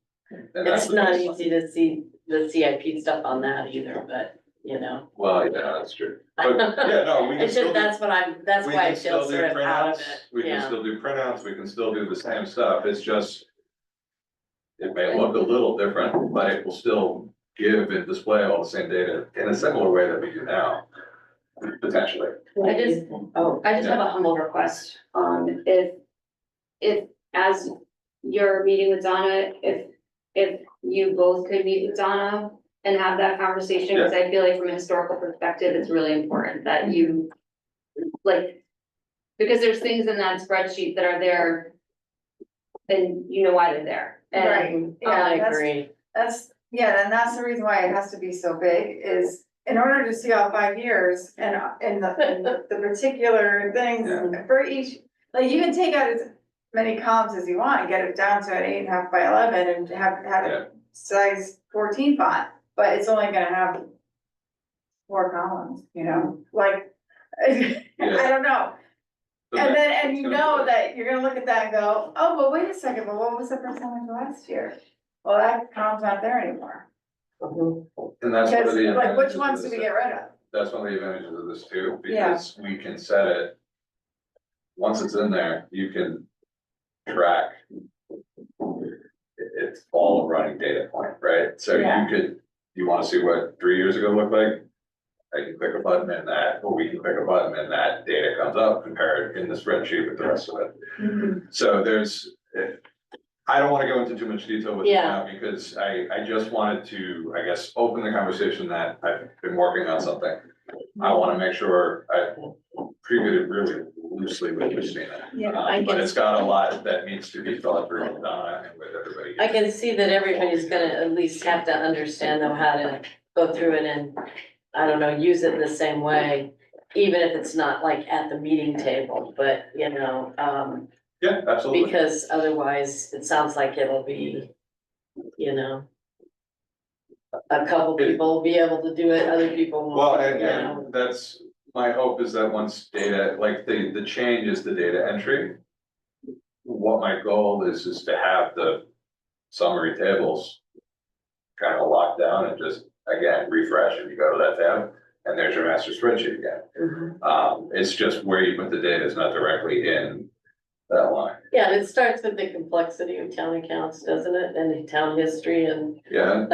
that's it's the not baseline. easy to see the CIP stuff on that either, but, you know. Well, yeah, that's true, but, yeah, no, we can It's still just, do. that's We why I can feel still do sort of out of printouts, it, we can yeah. still do printouts, we can still do the same stuff, it's just. It may look a little different, but it will still give and display all the same data in a similar way that we do now, potentially. I just have a humble request, if as you're meeting with Donna, if you both could meet with Donna and have that conversation, because I feel like from a historical perspective, it's really important that you, like, because there's things in that spreadsheet that are there, and you know why they're there. And, I that's- agree. And that's the reason why it has to be so big, is in order to see all 5 years and the particular things for each, like, you can take out as many columns as you want and get it down to an 8.5 by 11 and have it size 14 font, but it's only gonna have 4 columns, you know, like, I don't know. So And that- then, and you know that you're gonna look at that and go, oh, but wait a second, but what was the percentage last year? Well, that column's not there anymore. And that's one of Because, the. like, which advantages of ones do this. we get rid of? That's one of the advantages of this too, Yeah. because we can set it. Once it's in there, you can track. It's all a running data point, right? So Yeah. you wanna see what 3 years ago looked like? I can click a button in that, or we can click a button and that data comes up, compared in the spreadsheet with the rest of it. So I don't wanna go into too much detail with you now, because I just wanted to, I guess, open the conversation that I've been working on something. I wanna make sure I previewed it really loosely with Christina. Yeah, I But can- it's got a lot that needs to be thought through with Donna and with everybody. I can see that everybody's gonna at least have to understand though how to go through it and, I don't know, use it the same way. Even if it's not like at the meeting table, but you know, Yeah, absolutely. because otherwise it sounds like it'll be, you know. A couple people will be able to do it, other people Well, won't, you know. and that's, my hope is that once data, like the change is the data entry. What my goal is to have the summary tables. Kind of locked down and just, again, refresh and you go to that tab, and there's your master spreadsheet again. Mhm. It's just where you put the data is not directly in that line. Yeah, and it starts with the complexity of town accounts, doesn't it, and the town history and. Yeah,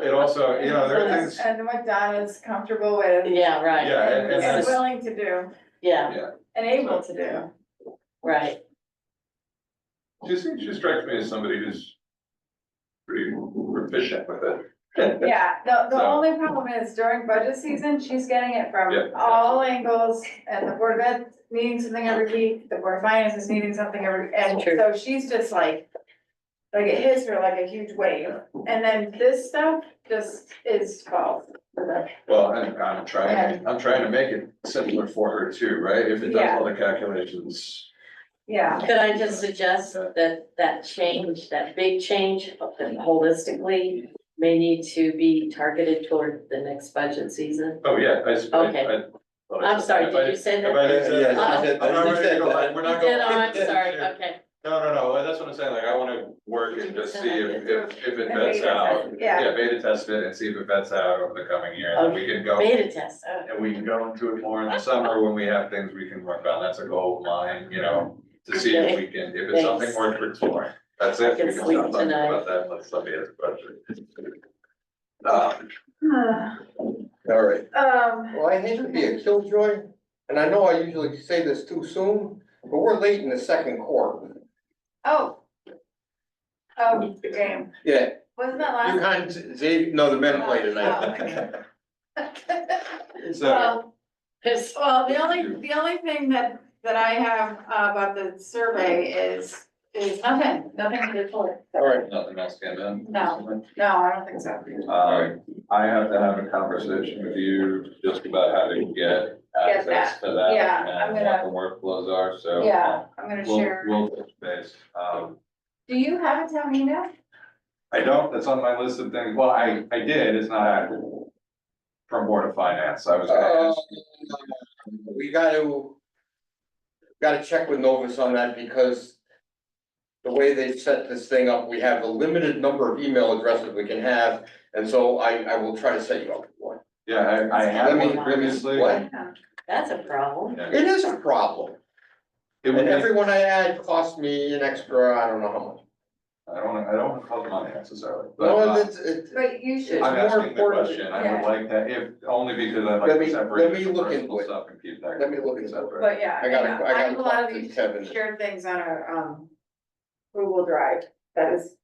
it also, you know, there are things, And what Donna's comfortable with. Yeah, right. Yeah, and And that's- willing to do, Yeah, and able to do. right. she strikes me as somebody who's pretty proficient with it. Yeah, the So- only problem is during budget season, she's getting it from Yeah. all angles, and the board of ed needing something every week, the board of finance is needing something and True. so she's just like it hits her like a huge wave, and then this stuff just is false. Well, and I'm trying to make it simpler for her too, right? If it does all the calculations. Yeah, Could I just suggest that change, that big change holistically may need to be targeted toward the next budget season? Oh, yeah, Okay. I'm sorry, did you say that? I didn't say that. Yeah, I said- I'm not you ready to said go that. back. We're You not did, going. oh, I'm sorry, okay. No, that's what I'm saying, like, I wanna work and just see if it And vets beta out. test, yeah. Beta test it and see if it vets out over the coming year, and then we can go, Beta test, oh. and we can go into it more in the summer when we have things we can work on, that's a goal of mine, you know. To see if we can, if it's something worth exploring, that's it, we can I can sleep stop talking tonight. about that, unless somebody has a question. All right. Um, Well, I hate to be a killjoy, and I know I usually say this too soon, but we're late in the second quarter. oh, the game, Yeah, wasn't that you last? kind, Xavier, no, the men play tonight. So, Well, the only thing that I have about the survey is nothing to report. All right. nothing else came in? No. No, I don't think so. I have to have a conversation with you just about how to get access to that. Yeah, I'm And gonna- what the workflows are, so. Yeah, I'm gonna We'll, share. we'll touch base. Do you have a town email? I don't, that's on my list of things, well, I did, it's not active. From Board of Finance, I was gonna ask. We gotta check with Novus on that, because the way they set this thing up, we have a limited number of email addresses we can have, and so I will try to set you up with one. Yeah, I had Let me- one previously. What? That's a problem. Yeah. It is a problem, It and would be, everyone I add costs me an extra, I don't know how much. I don't wanna call it money necessarily, but, No, it's, But you should. I'm more asking the important- question, I yeah. would like to, if, only because I'd Let like me- to let separate me it from look personal into it. stuff and keep that. Let me look into it. separate. But yeah, I gotta I have a lot of talk to these Kevin. shared things on a, Google Drive that is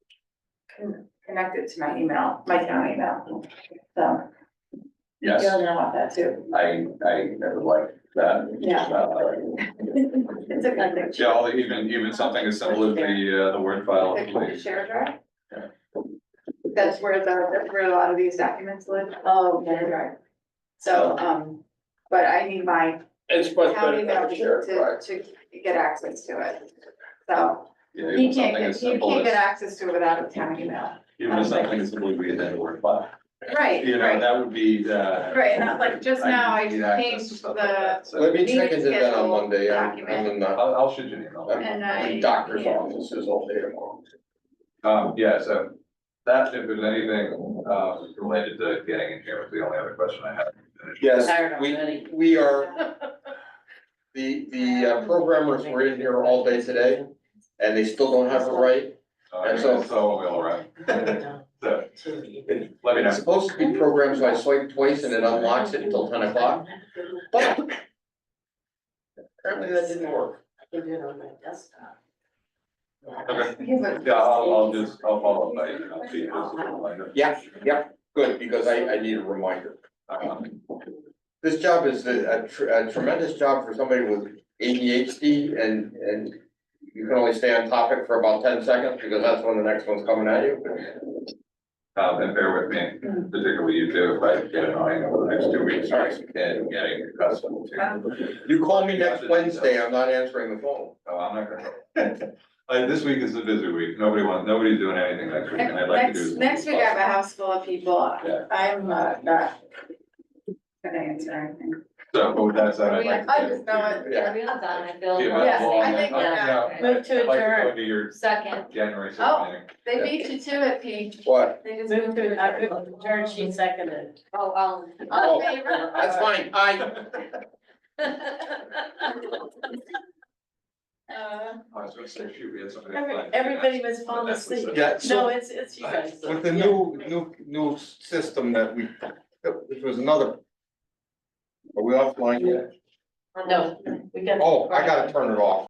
connected to my email, my town email. So Yes, you'll know about that too. I would like that. Yeah. It's a good thing. Yeah, all the- even something as simple as the Word file. The share drive? That's where a lot of these documents live. Oh, share drive. So, but I need my it's much town better email than a shared drive. to get access to it. So Yeah, he even something as he simple can't get as, access to it without a town email. even something as simple as we had a Word file. Right, You know, right, that would be, right. And like just now I need access to changed stuff like the, that, so Let me check meeting into that on schedule Monday, I'm document. in the, I'll shoot you an email. And I'm I- in doctor's yeah. offices all day tomorrow. Yeah, so that, if there's anything, related to getting in here, was the only other question I had. Yes, Tired we, already. we are, the programmers were in here all day today, and they still don't have it right. And so- So we'll arrive. So, let me know. It's supposed to be programmed, so I swipe twice and it unlocks it until 10 o'clock. But apparently that didn't work. I can do it on my desktop. Okay. Yeah, I'll follow up by email, see if there's a reminder. Yeah, good, because I need a reminder. This job is a tremendous job for somebody with ADHD and you can only stay on topic for about 10 seconds because that's when the next one's coming at you. And bear with me, particularly you two, if I get annoying over the next 2 weeks, and getting accustomed to. You call me next Wednesday, I'm not answering the phone. Oh, I'm not gonna. This week is a busy week, nobody's doing anything next week, and I'd like to do. Next week I have a house full of people. Yeah. I'm not gonna answer anything. So, but with that said, I'd like. I just know it. Yeah. Are we all done? I feel. Be Yes, available I on think that. we're Yeah. done. Move to I'd like to go adjourn. into your Second. January 6th Oh. meeting. They beat you to it, Pete. What? They just Move moved to, to it. adjourn, she seconded. Oh, All in favor? That's fine, I was gonna say, shoot, we had somebody. Everybody was falling asleep. Yeah, No, it's you guys. with the Yeah. new system that which was another. Are we offline yet? No, we got. Oh, I gotta turn it off.